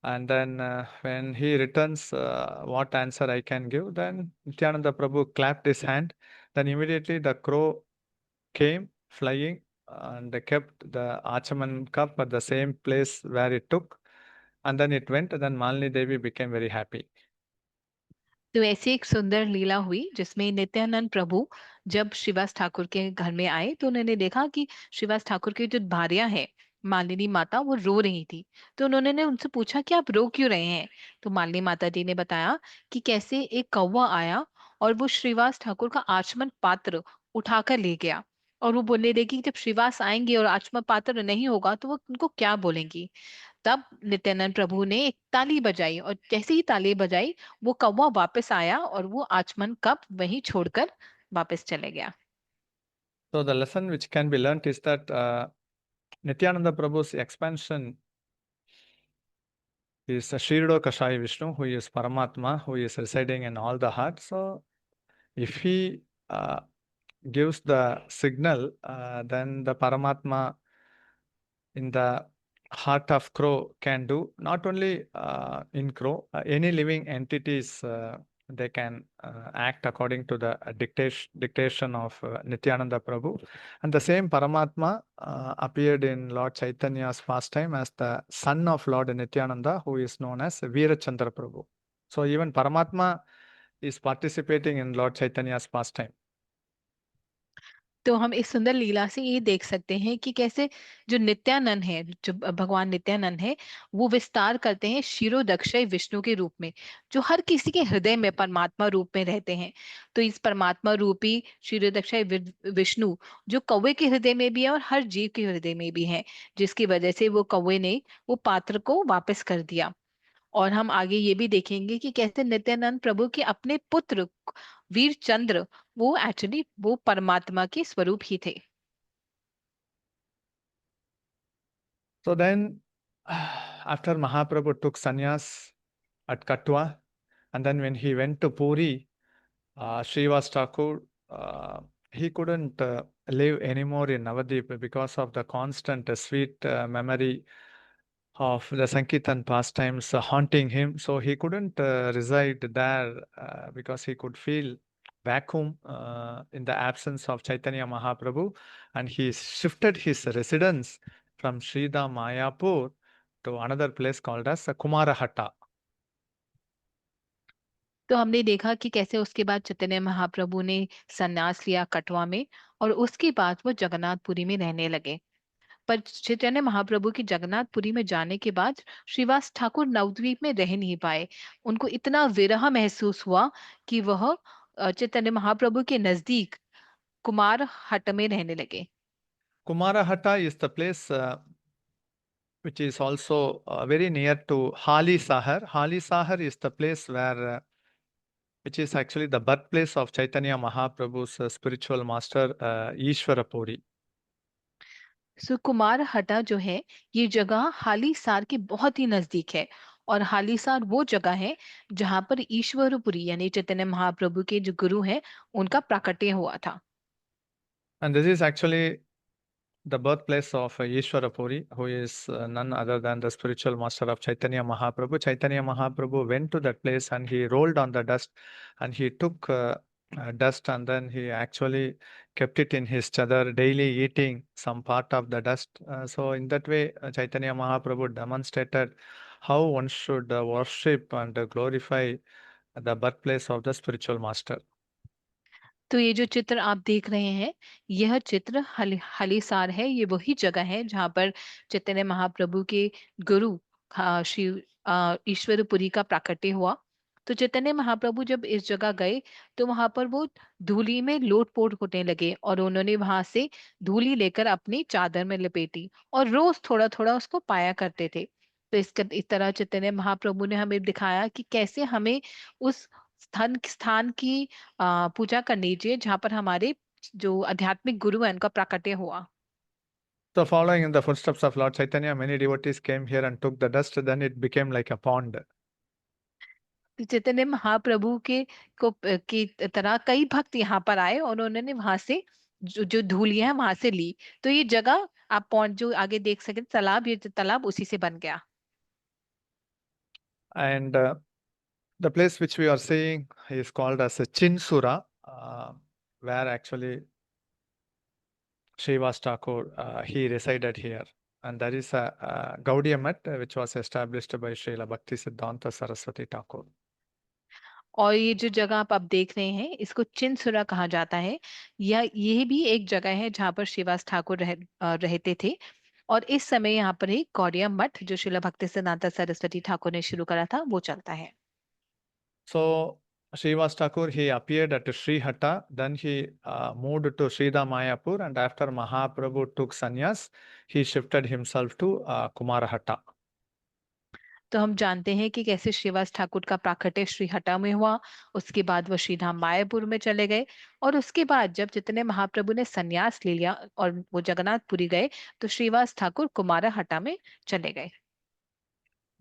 And then when he returns, what answer I can give? Then Nityananda Prabhu clapped his hand. Then immediately the crow came flying and kept the Achaman cup at the same place where it took. And then it went. Then Malini Devi became very happy. तो ऐसी एक सुंदर लीला हुई जिसमें नित्यानंद प्रभु जब श्रीवास ठाकुर के घर में आए, तो उन्होंने देखा कि श्रीवास ठाकुर की जो भार्या है मालिनी माता वो रो रही थी। तो उन्होंने ने उनसे पूछा कि आप रो क्यों रहे हैं। तो मालिनी माता जी ने बताया कि कैसे एक कौवा आया और वो श्रीवास ठाकुर का आचमन पात्र उठाकर ले गया। और वो बोलने लगी कि जब श्रीवास आएंगे और आचमन पात्र नहीं होगा तो वो उनको क्या बोलेंगी। तब नित्यानंद प्रभु ने एक ताली बजाई और जैसे ही ताली बजाई वो कौवा वापस आया और वो आचमन कप वहीं छोड़कर वापस चले गया। So the lesson which can be learnt is that Nityananda Prabhu's expansion is Shirdo Kashai Vishnu, who is Paramatma, who is residing in all the hearts. So if he gives the signal, then the Paramatma in the heart of crow can do. Not only in crow, any living entities, they can act according to the dictation of Nityananda Prabhu. And the same Paramatma appeared in Lord Chaitanya's pastime as the son of Lord Nityananda, who is known as Veerachandra Prabhu. So even Paramatma is participating in Lord Chaitanya's pastime. तो हम इस सुंदर लीला से ये देख सकते हैं कि कैसे जो नित्यानंद है, जो भगवान नित्यानंद है, वो विस्तार करते हैं क्षीरोदक्षय विष्णु के रूप में, जो हर किसी के हृदय में परमात्मा रूप में रहते हैं। तो इस परमात्मा रूपी क्षीरोदक्षय विष्णु जो कौवे के हृदय में भी है और हर जीव के हृदय में भी है, जिसकी वजह से वो कौवे ने वो पात्र को वापस कर दिया। और हम आगे ये भी देखेंगे कि कैसे नित्यानंद प्रभु के अपने पुत्र वीर चंद्र वो एक्चुअली वो परमात्मा के स्वरूप ही थे। So then, after Mahaprabhu took sannyas at Katwa, and then when he went to Puri, Srivas Thakur, he couldn't live anymore in Navadip because of the constant sweet memory of the Sankirtan pastimes haunting him. So he couldn't reside there because he could feel vacuum in the absence of Chaitanya Mahaprabhu, and he shifted his residence from Sridham Mayapur to another place called as Kumarahatta. तो हमने देखा कि कैसे उसके बाद चैतन्य महाप्रभु ने संन्यास लिया कटवा में, और उसके बाद वो जगन्नाथपुरी में रहने लगे। पर चैतन्य महाप्रभु की जगन्नाथपुरी में जाने के बाद श्रीवास ठाकुर नवद्वीप में रह नहीं पाए। उनको इतना विरह महसूस हुआ कि वह चैतन्य महाप्रभु के नजदीक कुमार हट में रहने लगे। Kumarahatta is the place which is also very near to Hali Sahar. Hali Sahar is the place where which is actually the birthplace of Chaitanya Mahaprabhu's spiritual master Ishvara Puri. सो कुमार हटा जो है, ये जगह हालीसार के बहुत ही नजदीक है। और हालीसार वो जगह है जहां पर ईश्वरपुरी यानी चैतन्य महाप्रभु के जो गुरु हैं उनका प्राकट्य हुआ था। And this is actually the birthplace of Ishvara Puri, who is none other than the spiritual master of Chaitanya Mahaprabhu. Chaitanya Mahaprabhu went to that place and he rolled on the dust and he took dust and then he actually kept it in his chadar, daily eating some part of the dust. So in that way, Chaitanya Mahaprabhu demonstrated how one should worship and glorify the birthplace of the spiritual master. तो ये जो चित्र आप देख रहे हैं, यह चित्र हलीसार है। ये वही जगह है जहां पर चैतन्य महाप्रभु के गुरु शिव ईश्वरपुरी का प्राकट्य हुआ। तो चैतन्य महाप्रभु जब इस जगह गए तो वहां पर वो धूली में लोटपोट होने लगे और उन्होंने वहां से धूली लेकर अपनी चादर में लपेटी और रोज थोड़ा थोड़ा उसको पाया करते थे। तो इस तरह चैतन्य महाप्रभु ने हमें दिखाया कि कैसे हमें उस स्थान की पूजा करनी चाहिए जहाँ पर हमारे जो आध्यात्मिक गुरु हैं उनका प्राकट्य हुआ। So following in the footsteps of Lord Chaitanya, many devotees came here and took the dust, then it became like a pond. तो चैतन्य महाप्रभु के को की तरह कई भक्त यहाँ पर आए और उन्होंने वहां से जो धूलियां हैं वहां से ली। तो ये जगह आप पॉइंट जो आगे देख सके तालाब, ये तालाब उसी से बन गया। And the place which we are seeing is called as a Chinsura, where actually Srivas Thakur, he resided here. And there is a Gaudiya Math which was established by Srila Bhakti Siddhanta Saraswati Thakur. और ये जो जगह आप अब देख रहे हैं इसको चिनसुरा कहा जाता है। यह भी एक जगह है जहाँ पर श्रीवास ठाकुर रहते थे। और इस समय यहाँ पर एक गौड़िया मठ जो श्रील भक्तिसिद्धांत सरस्वती ठाकुर ने शुरू करा था वो चलता है। So Srivas Thakur, he appeared at Sri Hatta, then he moved to Sridhar Mayapur, and after Mahaprabhu took sannyas, he shifted himself to Kumarahatta. तो हम जानते हैं कि कैसे श्रीवास ठाकुर का प्राकट्य श्रीहट्टा में हुआ, उसके बाद वो श्रीधाम मायापुर में चले गए, और उसके बाद जब जितने महाप्रभु ने संन्यास ले लिया और वो जगन्नाथपुरी गए, तो श्रीवास ठाकुर कुमारहट्टा में चले गए।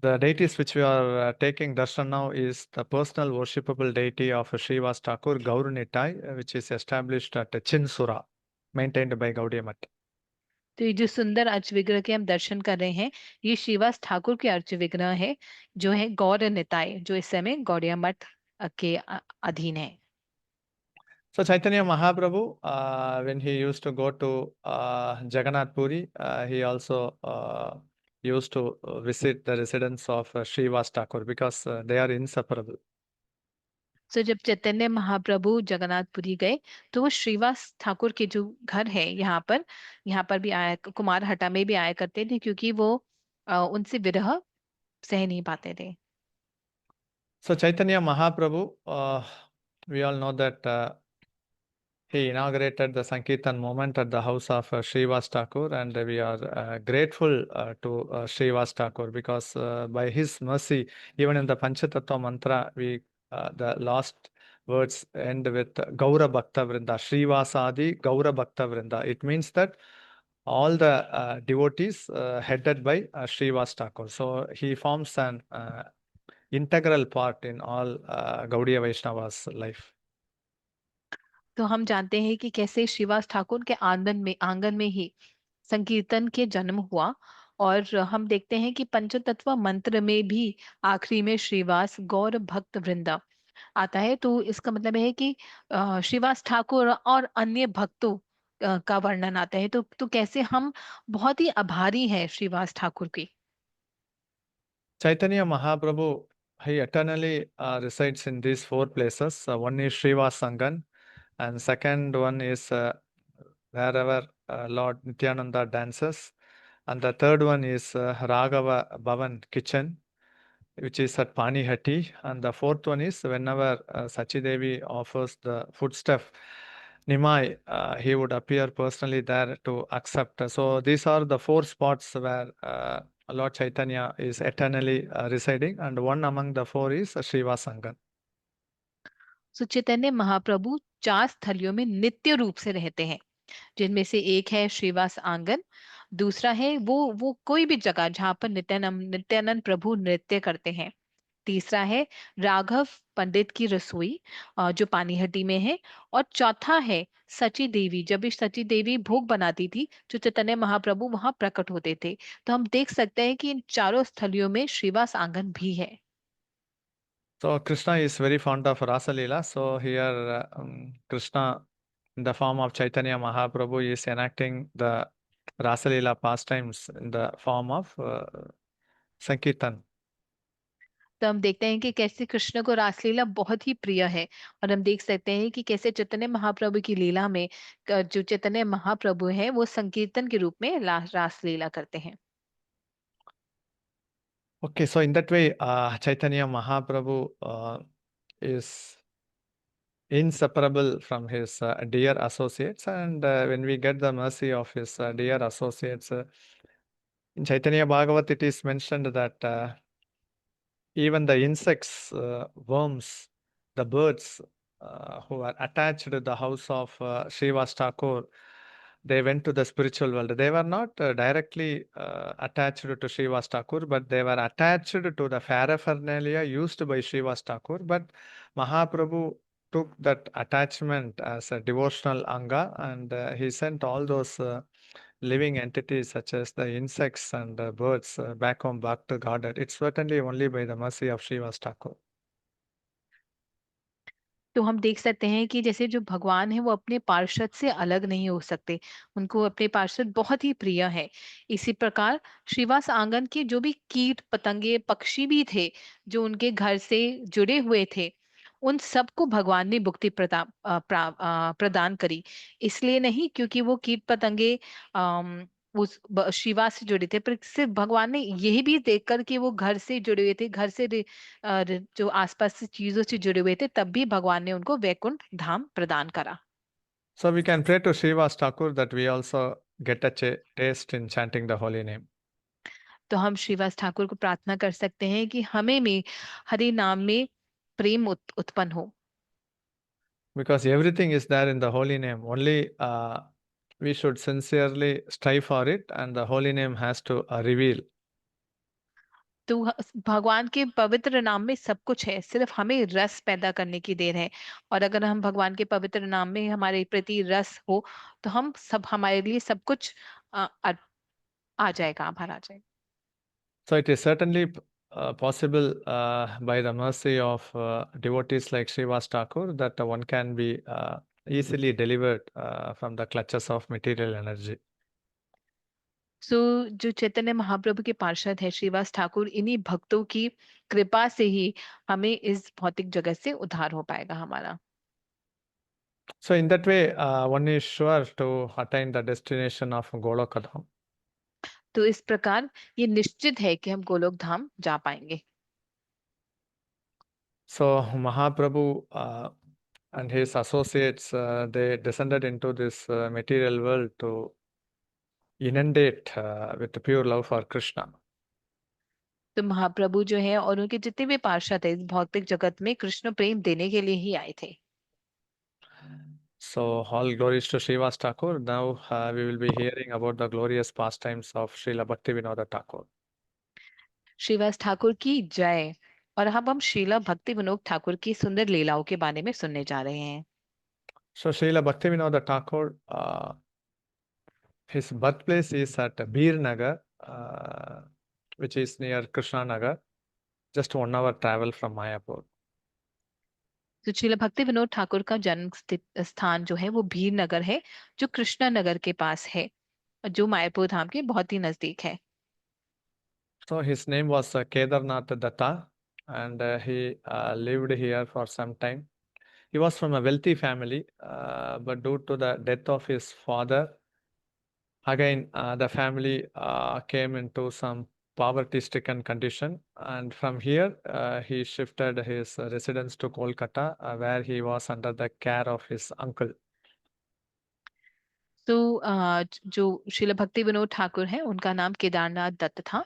The deities which we are taking darshan now is the personal worshipable deity of Srivas Thakur, Gauranitai, which is established at Chinsura, maintained by Gaudiya Math. तो ये जो सुंदर अर्च विग्रह के हम दर्शन कर रहे हैं, ये श्रीवास ठाकुर के अर्च विग्रह है, जो है गौर निताय, जो इस समय गौड़िया मठ के अधीन है। So Chaitanya Mahaprabhu, when he used to go to Jagannath Puri, he also used to visit the residence of Srivas Thakur because they are inseparable. तो जब चैतन्य महाप्रभु जगन्नाथपुरी गए, तो वो श्रीवास ठाकुर के जो घर है यहाँ पर भी आया, कुमारहट्टा में भी आया करते थे, क्योंकि वो उनसे विरह सह नहीं पाते थे। So Chaitanya Mahaprabhu, we all know that he inaugurated the Sankirtan movement at the house of Srivas Thakur, and we are grateful to Srivas Thakur because by his mercy, even in the Panchatattva mantra, the last words end with Gaura Bhakta Vrinda, Srivasadi Gaura Bhakta Vrinda. It means that all the devotees headed by Srivas Thakur. So he forms an integral part in all Gaudiya Vaishnava's life. तो हम जानते हैं कि कैसे श्रीवास ठाकुर के आंगन में ही संकीर्तन के जन्म हुआ, और हम देखते हैं कि पंचतत्व मंत्र में भी आखिरी में श्रीवास गौर भक्त वृंदा आता है। तो इसका मतलब है कि श्रीवास ठाकुर और अन्य भक्तों का वर्णन आता है। तो कैसे हम बहुत ही आभारी हैं श्रीवास ठाकुर की। Chaitanya Mahaprabhu, he eternally resides in these four places. One is Srivasangan, and second one is wherever Lord Nityananda dances, and the third one is Raghava Bhavan kitchen, which is at Panihati, and the fourth one is whenever Sachi Devi offers the foodstuff Nimai, he would appear personally there to accept. So these are the four spots where Lord Chaitanya is eternally residing, and one among the four is Srivasangan. सो चैतन्य महाप्रभु 4 स्थलियों में नित्य रूप से रहते हैं, जिनमें से एक है श्रीवास आंगन, दूसरा है वो कोई भी जगह जहाँ पर नित्यानंद प्रभु नृत्य करते हैं, तीसरा है राघव पंडित की रसोई जो पानीहट्टी में है, और चौथा है सची देवी, जब भी सची देवी भोग बनाती थी जो चैतन्य महाप्रभु वहां प्रकट होते थे। तो हम देख सकते हैं कि इन चारों स्थलियों में श्रीवास आंगन भी है। So Krishna is very fond of Rasa Leela. So here Krishna in the form of Chaitanya Mahaprabhu is enacting the Rasa Leela pastimes in the form of Sankirtan. तो हम देखते हैं कि कैसे कृष्ण को रासलीला बहुत ही प्रिय है, और हम देख सकते हैं कि कैसे चैतन्य महाप्रभु की लीला में जो चैतन्य महाप्रभु है वो संकीर्तन के रूप में रासलीला करते हैं। Okay, so in that way, Chaitanya Mahaprabhu is inseparable from his dear associates, and when we get the mercy of his dear associates, in Chaitanya Bhagavat it is mentioned that even the insects, worms, the birds who are attached to the house of Srivas Thakur, they went to the spiritual world. They were not directly attached to Srivas Thakur, but they were attached to the paraphernalia used by Srivas Thakur. But Mahaprabhu took that attachment as a devotional anga, and he sent all those living entities such as the insects and birds back home, back to Godhead. It's certainly only by the mercy of Srivas Thakur. तो हम देख सकते हैं कि जैसे जो भगवान है वो अपने पार्षद से अलग नहीं हो सकते, उनको अपने पार्षद बहुत ही प्रिय है। इसी प्रकार श्रीवास आंगन के जो भी कीट पतंगे पक्षी भी थे जो उनके घर से जुड़े हुए थे, उन सबको भगवान ने मुक्ति प्रदान करी। इसलिए नहीं क्योंकि वो कीट पतंगे उस शिवा से जुड़े थे, पर सिर्फ भगवान ने यही भी देखकर कि वो घर से जुड़े हुए थे, घर से जो आसपास से चीजों से जुड़े हुए थे, तब भी भगवान ने उनको वैकुंठ धाम प्रदान करा। So we can pray to Srivas Thakur that we also get a taste in chanting the holy name. तो हम श्रीवास ठाकुर को प्रार्थना कर सकते हैं कि हमें में हरि नाम में प्रेम उत्पन्न हो, Because everything is there in the holy name. Only we should sincerely strive for it, and the holy name has to reveal. तो भगवान के पवित्र नाम में सब कुछ है, सिर्फ हमें रस पैदा करने की देर है। और अगर हम भगवान के पवित्र नाम में हमारे प्रति रस हो, तो हम सब, हमारे लिए सब कुछ आ जाएगा, आभार आ जाएगा। So it is certainly possible by the mercy of devotees like Srivas Thakur that one can be easily delivered from the clutches of material energy. सो जो चैतन्य महाप्रभु के पार्षद है श्रीवास ठाकुर, इन्हीं भक्तों की कृपा से ही हमें इस भौतिक जगत से उद्धार हो पाएगा हमारा। So in that way, one is sure to attain the destination of Golokadham. तो इस प्रकार ये निश्चित है कि हम गोलोक धाम जा पाएंगे। So Mahaprabhu and his associates, they descended into this material world to inundate with pure love for Krishna. तो महाप्रभु जो है और उनके जितने भी पार्षद है इस भौतिक जगत में कृष्ण प्रेम देने के लिए ही आए थे। So all glories to Srivas Thakur. Now we will be hearing about the glorious pastimes of Srila Bhaktivinoda Thakur. Shrivas Thakur की जय। और अब हम श्रीला भक्ति विनोद ठाकुर की सुंदर लीलाओं के बारे में सुनने जा रहे हैं। So Srila Bhaktivinoda Thakur, his birthplace is at Bir Nagar, which is near Krishna Nagar, just 1 hour travel from Mayapur. तो श्रीला भक्ति विनोद ठाकुर का जन्म स्थान जो है वो भीर नगर है, जो कृष्णा नगर के पास है, जो मायापुर धाम के बहुत ही नजदीक है। So his name was Kedarnath Datta, and he lived here for some time. He was from a wealthy family, but due to the death of his father, again the family came into some poverty-stricken condition, and from here he shifted his residence to Kolkata, where he was under the care of his uncle. तो जो श्रीला भक्ति विनोद ठाकुर है उनका नाम केदारनाथ दत्त था,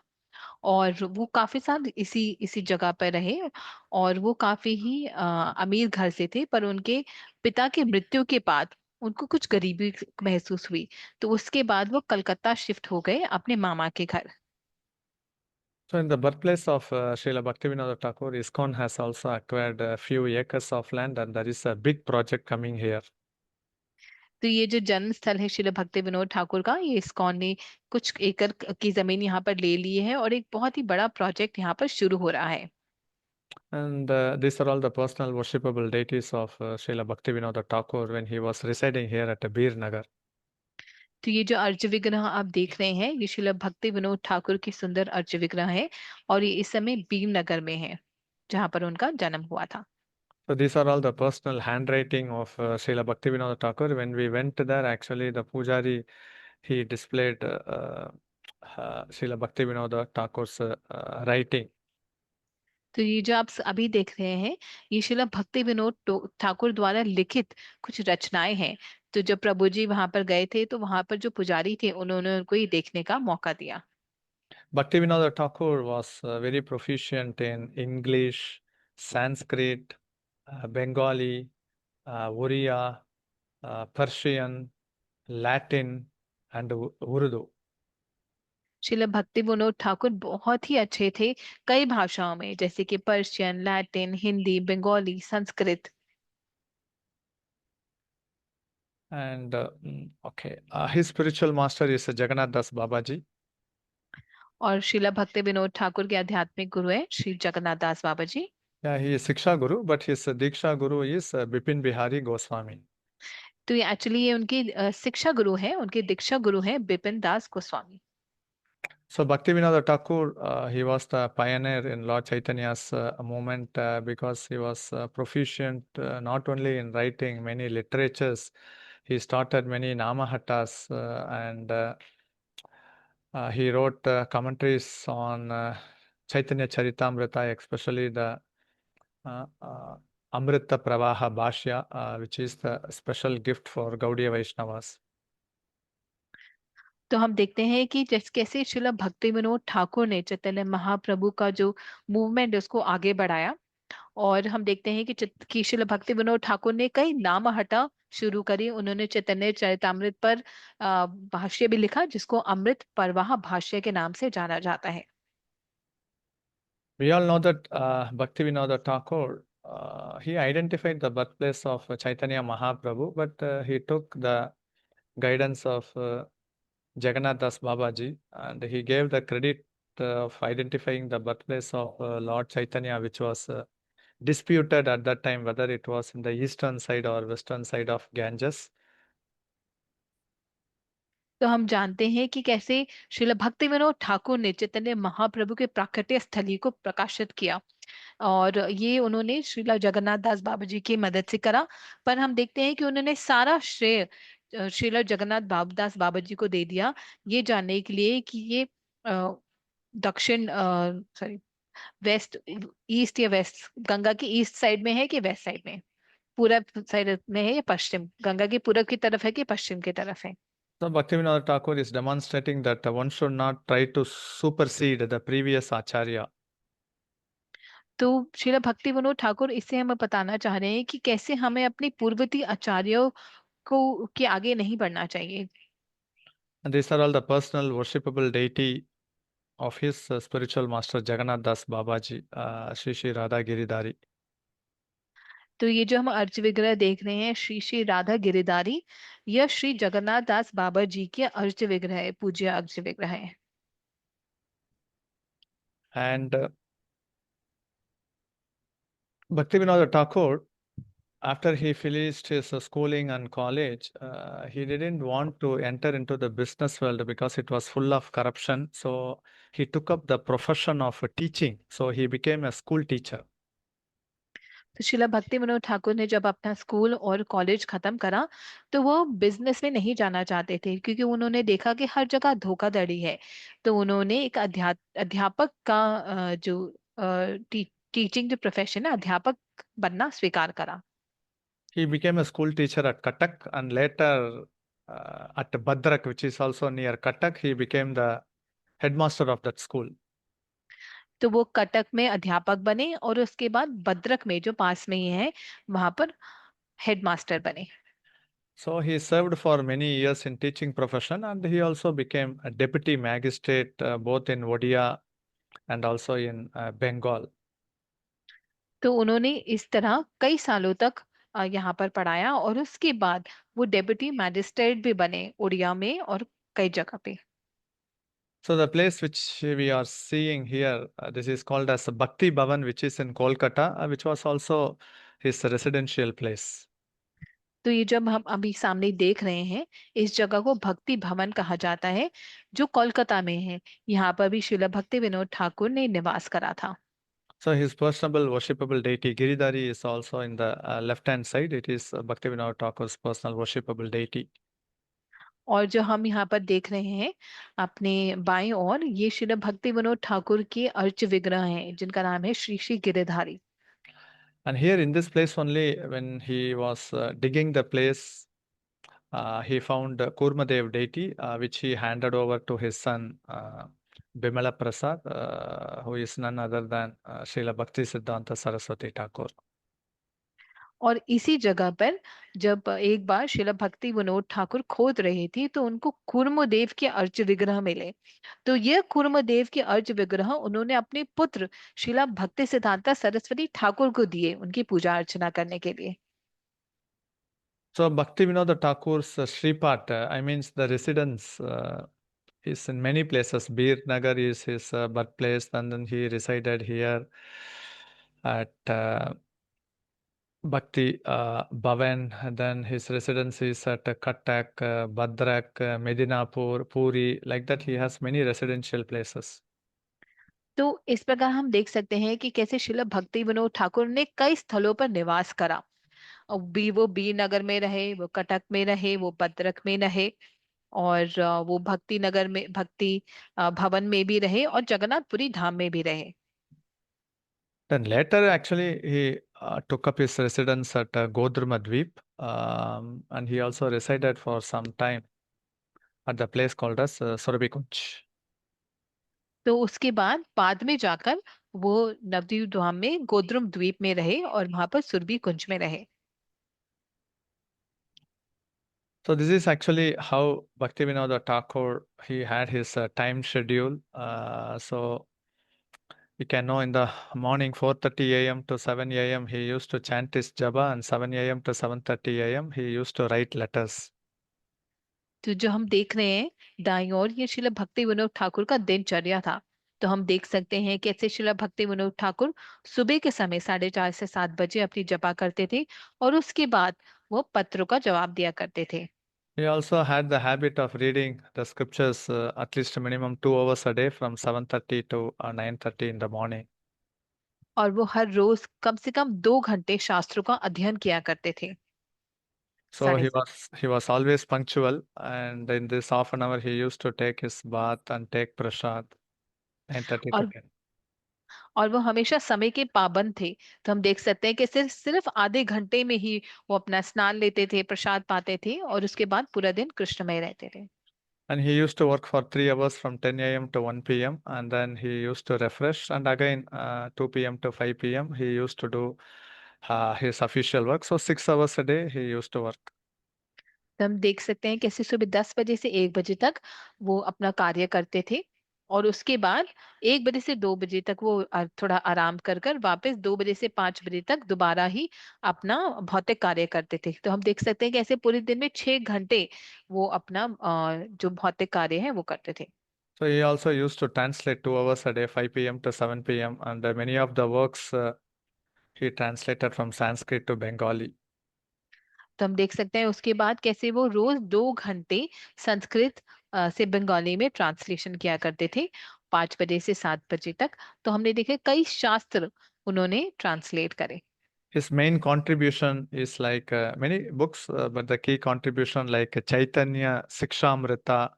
और वो काफी साल इसी इसी जगह पर रहे, और वो काफी ही अमीर घर से थे, पर उनके पिता की मृत्यु के बाद उनको कुछ गरीबी महसूस हुई, तो उसके बाद वो कलकत्ता शिफ्ट हो गए अपने मामा के घर। So in the birthplace of Srila Bhaktivinoda Thakur, ISKCON has also acquired a few acres of land, and there is a big project coming here. तो ये जो जन्म स्थल है श्रील भक्ति विनोद ठाकुर का, ये इस्कॉन ने कुछ एकड़ की जमीन यहाँ पर ले ली है, और एक बहुत ही बड़ा प्रोजेक्ट यहाँ पर शुरू हो रहा है। And these are all the personal worshipable deities of Srila Bhaktivinoda Thakur when he was residing here at Bir Nagar. तो ये जो अर्ज विग्रह आप देख रहे हैं, ये श्रील भक्ति विनोद ठाकुर की सुंदर अर्ज विग्रह है, और ये इस समय भीम नगर में है, जहाँ पर उनका जन्म हुआ था। So these are all the personal handwriting of Srila Bhaktivinoda Thakur. When we went there, actually the Pujari, he displayed Srila Bhaktivinoda Thakur's writing. तो ये जो आप अभी देख रहे हैं, ये श्रील भक्ति विनोद ठाकुर द्वारा लिखित कुछ रचनाएं हैं। तो जब प्रभु जी वहां पर गए थे, तो वहां पर जो पुजारी थे उन्होंने उनको ये देखने का मौका दिया। Bhaktivinoda Thakur was very proficient in English, Sanskrit, Bengali, Oriya, Persian, Latin, and Urdu. Srila Bhakti Vinod Thakur बहुत ही अच्छे थे कई भाषाओं में, जैसे कि Persian, Latin, Hindi, Bengali, Sanskrit. And okay, his spiritual master is Jagannath Das Babaji. और श्रील भक्ति विनोद ठाकुर के आध्यात्मिक गुरु है श्री जगन्नाथ दास बाबा जी। Yeah, he is Siksha Guru, but his Diksha Guru is Bipin Bihari Goswami. तो ये एक्चुअली ये उनकी शिक्षा गुरु है, उनके दीक्षा गुरु है बिपिन दास Goswami. So Bhaktivinoda Thakur, he was the pioneer in Lord Chaitanya's movement because he was proficient not only in writing many literatures, he started many Namahattas and He wrote commentaries on Chaitanya Charitamrita, especially the Amrita Pravaha Bhashya, which is the special gift for Gaudiya Vaishnavas. तो हम देखते हैं कि कैसे श्रील भक्ति विनोद ठाकुर ने चैतन्य महाप्रभु का जो movement उसको आगे बढ़ाया। और हम देखते हैं कि श्रील भक्ति विनोद ठाकुर ने कई नाम हटा शुरू करी। उन्होंने चैतन्य चरितामृत पर भाष्य भी लिखा, जिसको अमृत प्रवाह भाष्य के नाम से जाना जाता है। We all know that Bhaktivinoda Thakur, he identified the birthplace of Chaitanya Mahaprabhu, but he took the guidance of Jagannath Das Babaji, and he gave the credit of identifying the birthplace of Lord Chaitanya, which was disputed at that time whether it was in the eastern side or western side of Ganges. तो हम जानते हैं कि कैसे श्रील भक्ति विनोद ठाकुर ने चैतन्य महाप्रभु के प्राकट्य स्थली को प्रकाशित किया, और ये उन्होंने श्रील जगन्नाथ दास बाबा जी की मदद से करा। पर हम देखते हैं कि उन्होंने सारा श्रेय श्रील जगन्नाथ दास बाबा जी को दे दिया, ये जानने के लिए कि ये दक्षिण सॉरी वेस्ट ईस्ट या वेस्ट गंगा की ईस्ट साइड में है कि वेस्ट साइड में, पूरब साइड में है या पश्चिम, गंगा की पूरब की तरफ है कि पश्चिम की तरफ है। So Bhaktivinoda Thakur is demonstrating that one should not try to supersede the previous acharya. तो श्रील भक्ति विनोद ठाकुर इससे हमें बताना चाह रहे हैं कि कैसे हमें अपनी पूर्ववर्ती आचार्यों को के आगे नहीं बढ़ना चाहिए। And these are all the personal worshipable deity of his spiritual master Jagannath Das Babaji, Shri Shri Radha Giridhari. तो ये जो हम अर्च विग्रह देख रहे हैं श्री श्री राधा गिरिधारी, यह श्री जगन्नाथ दास बाबा जी के अर्च विग्रह है, पूज्य अर्च विग्रह है। And Bhaktivinoda Thakur, after he finished his schooling and college, he didn't want to enter into the business world because it was full of corruption. So he took up the profession of teaching. So he became a school teacher. तो शिला भक्ति विनोद ठाकुर ने जब अपना school और college खत्म करा, तो वो बिजनेस में नहीं जाना चाहते थे, क्योंकि उन्होंने देखा कि हर जगह धोखाधड़ी है। तो उन्होंने एक अध्यापक का जो टीचिंग जो प्रोफेशन है, अध्यापक बनना स्वीकार करा। He became a school teacher at Cuttack, and later at Badrak, which is also near Cuttack, he became the headmaster of that school. तो वो कटक में अध्यापक बने और उसके बाद भद्रक में जो पास में ही है वहां पर हेडमास्टर बने। So he served for many years in teaching profession, and he also became a deputy magistrate both in Odia and also in Bengal. तो उन्होंने इस तरह कई सालों तक यहाँ पर पढ़ाया, और उसके बाद वो डेप्यूटी मैजिस्ट्रेट भी बने उड़िया में और कई जगह पे। So the place which we are seeing here, this is called as Bhakti Bhavan, which is in Kolkata, which was also his residential place. तो ये जब हम अभी सामने देख रहे हैं, इस जगह को भक्ति भवन कहा जाता है, जो कोलकाता में है। यहाँ पर भी श्रील भक्ति विनोद ठाकुर ने निवास करा था। So his personal worshipable deity Giridhari is also in the left hand side. It is Bhaktivinoda Thakur's personal worshipable deity. और जो हम यहाँ पर देख रहे हैं अपने बाएं ओर, ये श्री भक्ति विनोद ठाकुर के अर्च विग्रह हैं, जिनका नाम है Shri Shri Giridhari. And here in this place only, when he was digging the place, he found Kurmadev deity, which he handed over to his son Bimala Prasad, who is none other than Srila Bhakti Siddhanta Saraswati Thakur. और इसी जगह पर जब एक बार श्रील भक्ति विनोद ठाकुर खोद रहे थे, तो उनको कुर्मदेव के अर्च विग्रह मिले। तो यह कुर्मदेव के अर्च विग्रह उन्होंने अपने पुत्र श्रीला भक्ति सिद्धांता सरस्वती ठाकुर को दिए, उनकी पूजा अर्चना करने के लिए। So Bhaktivinoda Thakur's Sripat, I means the residence, is in many places. Bir Nagar is his birthplace, and then he resided here at Bhakti Bhavan. And then his residence is at Cuttack, Badrak, Medinapur, Puri. Like that, he has many residential places. तो इस प्रकार हम देख सकते हैं कि कैसे श्रील भक्ति विनोद ठाकुर ने कई स्थलों पर निवास करा। और वो बी नगर में रहे, वो कटक में रहे, वो भद्रक में रहे। और वो भक्ति नगर में, भक्ति भवन में भी रहे और जगन्नाथपुरी धाम में भी रहे। Then later, actually, he took up his residence at Godrumadweep, and he also resided for some time at the place called as Surabhikunj. तो उसके बाद में जाकर वो नवद्वीप धाम में गोद्रुम द्वीप में रहे और वहां पर सुरभि कुंज में रहे। So this is actually how Bhaktivinoda Thakur he had his time schedule. So we can know in the morning 4:30 a.m. to 7 a.m. he used to chant his japa, and 7 a.m. to 7:30 a.m. he used to write letters. तो जो हम देख रहे हैं दाईं ओर, ये श्रील भक्ति विनोद ठाकुर का दिनचर्या था। तो हम देख सकते हैं कैसे श्रील भक्ति विनोद ठाकुर सुबह के समय 4:30 से 7 बजे अपनी जपा करते थे और उसके बाद वो पत्रों का जवाब दिया करते थे। He also had the habit of reading the scriptures at least minimum 2 hours a day from 7:30 to 9:30 in the morning. और वो हर रोज कम से कम 2 घंटे शास्त्रों का अध्ययन किया करते थे। So साढ़े he was always punctual, and in this half an hour he used to take his bath and take prasad 9:30 to और 10. और वो हमेशा समय के पाबंद थे। तो हम देख सकते हैं कि सिर्फ सिर्फ आधे घंटे में ही वो अपना स्नान लेते थे, प्रसाद पाते थे और उसके बाद पूरा दिन कृष्णमय रहते थे। And he used to work for 3 hours from 10 a.m. to 1 p.m. And then he used to refresh. And again, 2 p.m. to 5 p.m. he used to do his official work. So 6 hours a day he used to work. तो हम देख सकते हैं कैसे सुबह 10 बजे से 1 बजे तक वो अपना कार्य करते थे और उसके बाद 1 बजे से 2 बजे तक वो थोड़ा आराम कर कर वापस 2 बजे से 5 बजे तक दोबारा ही अपना भौतिक कार्य करते थे। तो हम देख सकते हैं कि ऐसे पूरे दिन में 6 घंटे वो अपना जो भौतिक कार्य है वो करते थे। So he also used to translate 2 hours a day, 5 p.m. to 7 p.m. And many of the works he translated from Sanskrit to Bengali. तो हम देख सकते हैं उसके बाद कैसे वो रोज 2 घंटे संस्कृत से बंगाली में ट्रांसलेशन किया करते थे 5 बजे से 7 बजे तक। तो हमने देखे कई शास्त्र उन्होंने ट्रांसलेट करे। His main contribution is like many books, but the key contribution like Chaitanya Sikshamrita,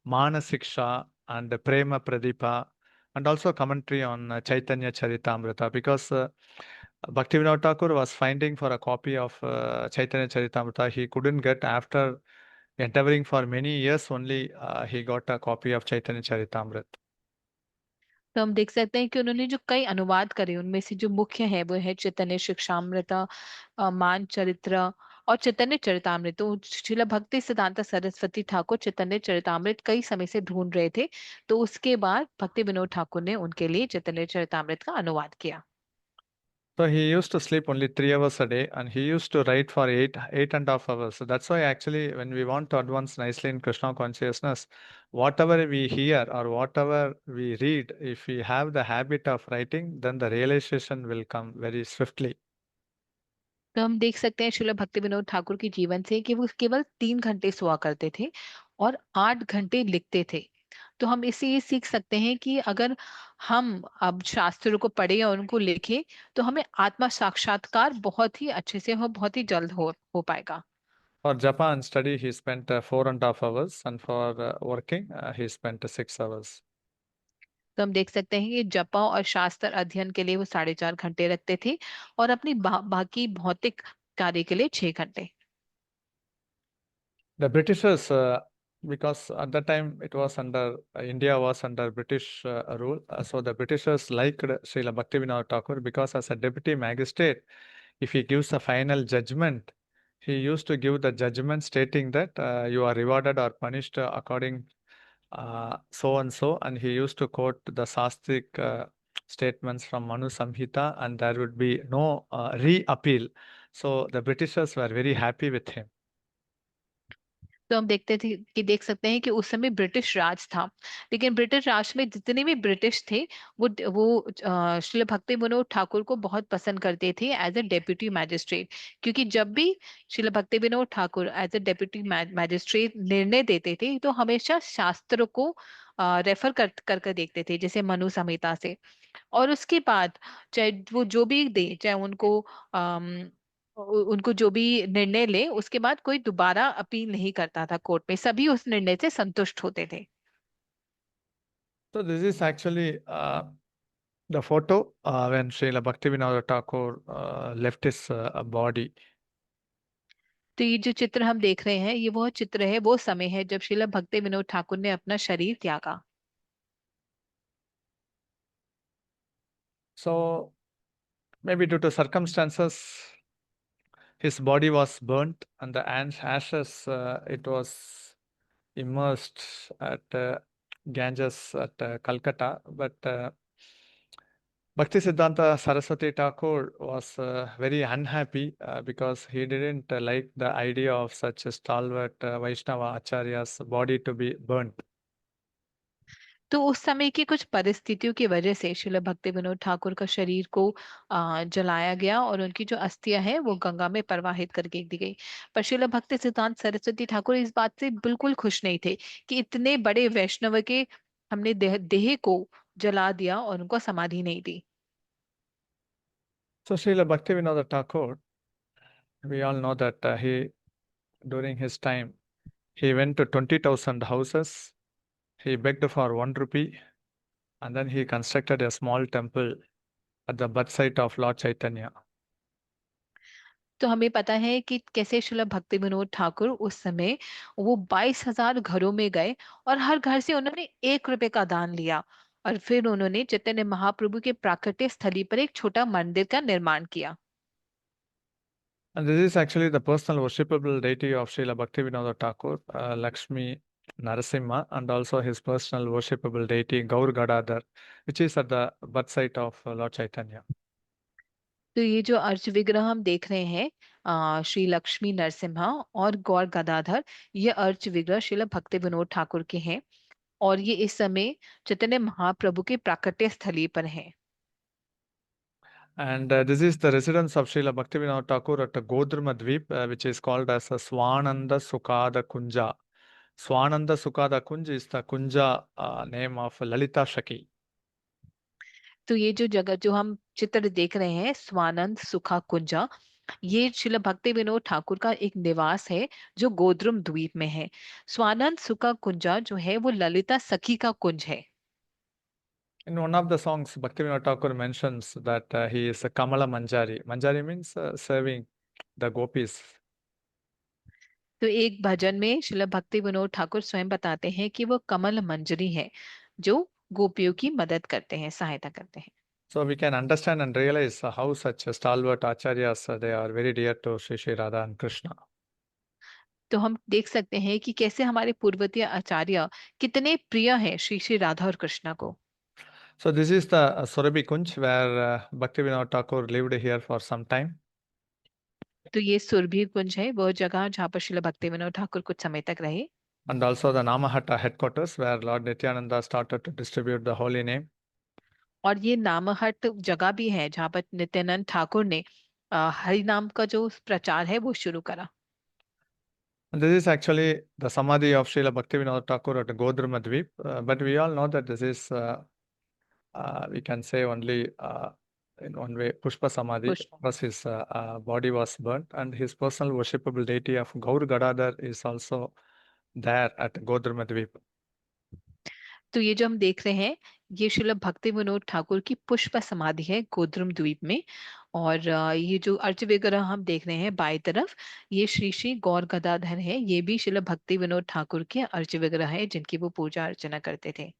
Manasiksha, and Prema Pradipa, and also commentary on Chaitanya Charitamrita. Because Bhaktivinoda Thakur was finding for a copy of Chaitanya Charitamrita, he couldn't get after endeavoring for many years only. He got a copy of Chaitanya Charitamrita. तो हम देख सकते हैं कि उन्होंने जो कई अनुवाद करे उनमें से जो मुख्य है वो है चैतन्य शिक्षामृत, मान चरित्र और चैतन्य चरितामृत। तो श्रील भक्ति सिद्धांत सरस्वती ठाकुर चैतन्य चरितामृत कई समय से ढूंढ रहे थे, तो उसके बाद भक्ति विनोद ठाकुर ने उनके लिए चैतन्य चरितामृत का अनुवाद किया। So he used to sleep only 3 hours a day, and he used to write for eight and a half hours. So that's why actually, when we want to advance nicely in Krishna consciousness, whatever we hear or whatever we read, if we have the habit of writing, then the realization will come very swiftly. तो हम देख सकते हैं श्रील भक्ति विनोद ठाकुर के जीवन से कि वो केवल 3 घंटे सोया करते थे और 8 घंटे लिखते थे। तो हम इससे ये सीख सकते हैं कि अगर हम अब शास्त्रों को पढ़े और उनको लिखें तो हमें आत्मा साक्षात्कार बहुत ही अच्छे से हो, बहुत ही जल्द हो पाएगा। For japa and study, he spent 4.5 hours, and for working, he spent 6 hours. तो हम देख सकते हैं कि जपा और शास्त्र अध्ययन के लिए वो 4.5 घंटे रखते थे और अपनी बाकी भौतिक कार्य के लिए 6 घंटे। The Britishers, because at that time it was under India was under British rule, so the Britishers liked Srila Bhaktivinoda Thakur because as a deputy magistrate, if he gives a final judgment, he used to give the judgment stating that you are rewarded or punished according so and so, and he used to quote the Sastric statements from Manu Samhita, and there would be no re-appeal. So the Britishers were very happy with him. तो हम देखते थे कि देख सकते हैं कि उस समय ब्रिटिश राज था, लेकिन ब्रिटिश राज में जितने भी ब्रिटिश थे वो श्रील भक्ति विनोद ठाकुर को बहुत पसंद करते थे एज ए डेप्यूटी मैजिस्ट्रेट। क्योंकि जब भी Srila Bhakti Vinod Thakur as a deputy magistrate निर्णय देते थे तो हमेशा शास्त्र को रेफर कर देखते थे, जैसे मनु संहिता से। और उसके बाद चाहे वो जो भी दे, चाहे उनको उनको जो भी निर्णय ले उसके बाद कोई दोबारा अपील नहीं करता था कोर्ट में, सभी उस निर्णय से संतुष्ट होते थे। So this is actually the photo when Srila Bhaktivinoda Thakur left his body. तो ये जो चित्र हम देख रहे हैं, ये वो चित्र है, वो समय है जब श्रील भक्ति विनोद ठाकुर ने अपना शरीर त्यागा। So maybe due to circumstances, his body was burnt and the ashes it was immersed at Ganges at Calcutta. But Bhakti Siddhanta Saraswati Thakur was very unhappy because he didn't like the idea of such a stalwart Vaishnava Acharya's body to be burnt. तो उस समय की कुछ परिस्थितियों की वजह से श्रील भक्ति विनोद ठाकुर का शरीर को जलाया गया और उनकी जो अस्थियां हैं वो गंगा में प्रवाहित करके दी गई। पर श्रील भक्ति सिद्धांत सरस्वती ठाकुर इस बात से बिल्कुल खुश नहीं थे कि इतने बड़े वैष्णव के हमने देह को जला दिया और उनको समाधि नहीं दी। So Srila Bhaktivinoda Thakur, we all know that during his time, he went to 20,000 houses. He begged for 1 rupee, and then he constructed a small temple at the birthsite of Lord Chaitanya. तो हमें पता है कि कैसे श्रील भक्ति विनोद ठाकुर उस समय वो 22,000 घरों में गए और हर घर से उन्होंने 1 रुपए का दान लिया और फिर उन्होंने चैतन्य महाप्रभु के प्राकट्य स्थली पर एक छोटा मंदिर का निर्माण किया। And this is actually the personal worshipable deity of Srila Bhaktivinoda Thakur, Lakshmi Narasimha, and also his personal worshipable deity Gaur Gadadhar, which is at the birthsite of Lord Chaitanya. तो ये जो अर्च विग्रह हम देख रहे हैं श्री लक्ष्मी नरसिम्हा और गौर गदाधर, ये अर्च विग्रह श्रील भक्ति विनोद ठाकुर के हैं और ये इस समय चैतन्य महाप्रभु के प्राकट्य स्थली पर हैं। And this is the residence of Srila Bhaktivinoda Thakur at Godrma Dweep, which is called as a Swananda Sukhada Kunja. Swananda Sukhada Kunja is the Kunja name of Lalita Shaki. तो ये जो जगह जो हम चित्र देख रहे हैं स्वानंद सुखा कुंजा, ये श्रील भक्ति विनोद ठाकुर का एक निवास है जो गोद्रुम द्वीप में है। स्वानंद सुखा कुंजा जो है वो ललिता सखी का कुंज है। In one of the songs, Bhaktivinoda Thakur mentions that he is a Kamala Manjari. Manjari means serving the gopis. तो एक भजन में श्रील भक्ति विनोद ठाकुर स्वयं बताते हैं कि वो कमल मंजरी है जो गोपियों की मदद करते हैं, सहायता करते हैं। So we can understand and realize how such stalwart acharyas they are very dear to Sri Sri Radha and Krishna. तो हम देख सकते हैं कि कैसे हमारे पूर्वतीय आचार्य कितने प्रिय हैं श्री श्री राधा और कृष्णा को। So this is the Surabhi Kunj where Bhaktivinoda Thakur lived here for some time. तो ये सुरभि कुंज है, वह जगह जहाँ पर श्रील भक्ति विनोद ठाकुर कुछ समय तक रहे। And also the Namahatta headquarters where Lord Nityananda started to distribute the holy name. और ये नामहट्ट जगह भी है जहाँ पर नित्यानंद ठाकुर ने हरि नाम का जो प्रचार है वो शुरू करा। And this is actually the Samadhi of Srila Bhaktivinoda Thakur at Godrma Dweep. But we all know that this is, we can say only in one way, Pushpa Samadhi, पुष्प because his body was burnt, and his personal worshipable deity of Gaur Gadadhar is also there at Godrma Dweep. तो ये जो हम देख रहे हैं ये श्रील भक्ति विनोद ठाकुर की पुष्प समाधि है गोद्रुम द्वीप में। और ये जो अर्च विग्रह हम देख रहे हैं बाई तरफ, ये श्री श्री गौर गदाधर है, ये भी श्रील भक्ति विनोद ठाकुर के अर्च विग्रह है जिनकी वो पूजा अर्चना करते थे।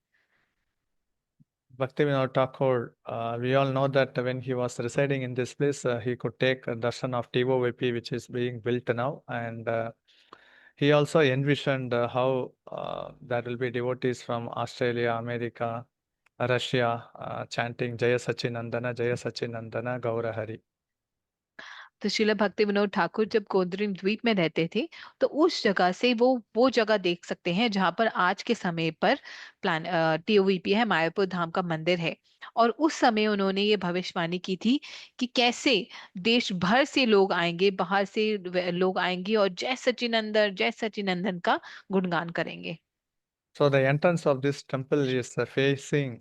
Bhaktivinoda Thakur, we all know that when he was residing in this place, he could take a darshan of TOVP, which is being built now. And he also envisioned how there will be devotees from Australia, America, Russia, chanting Jaya Sachinandana, Jaya Sachinandana, Gaura Hari. तो श्रील भक्ति विनोद ठाकुर जब गोद्रीम द्वीप में रहते थे तो उस जगह से वो जगह देख सकते हैं जहां पर आज के समय पर प्लान टीओवीपी है, मायापुर धाम का मंदिर है। और उस समय उन्होंने ये भविष्यवाणी की थी कि कैसे देश भर से लोग आएंगे, बाहर से लोग आएंगे और जय सचिनंदन का गुणगान करेंगे। So the entrance of this temple is facing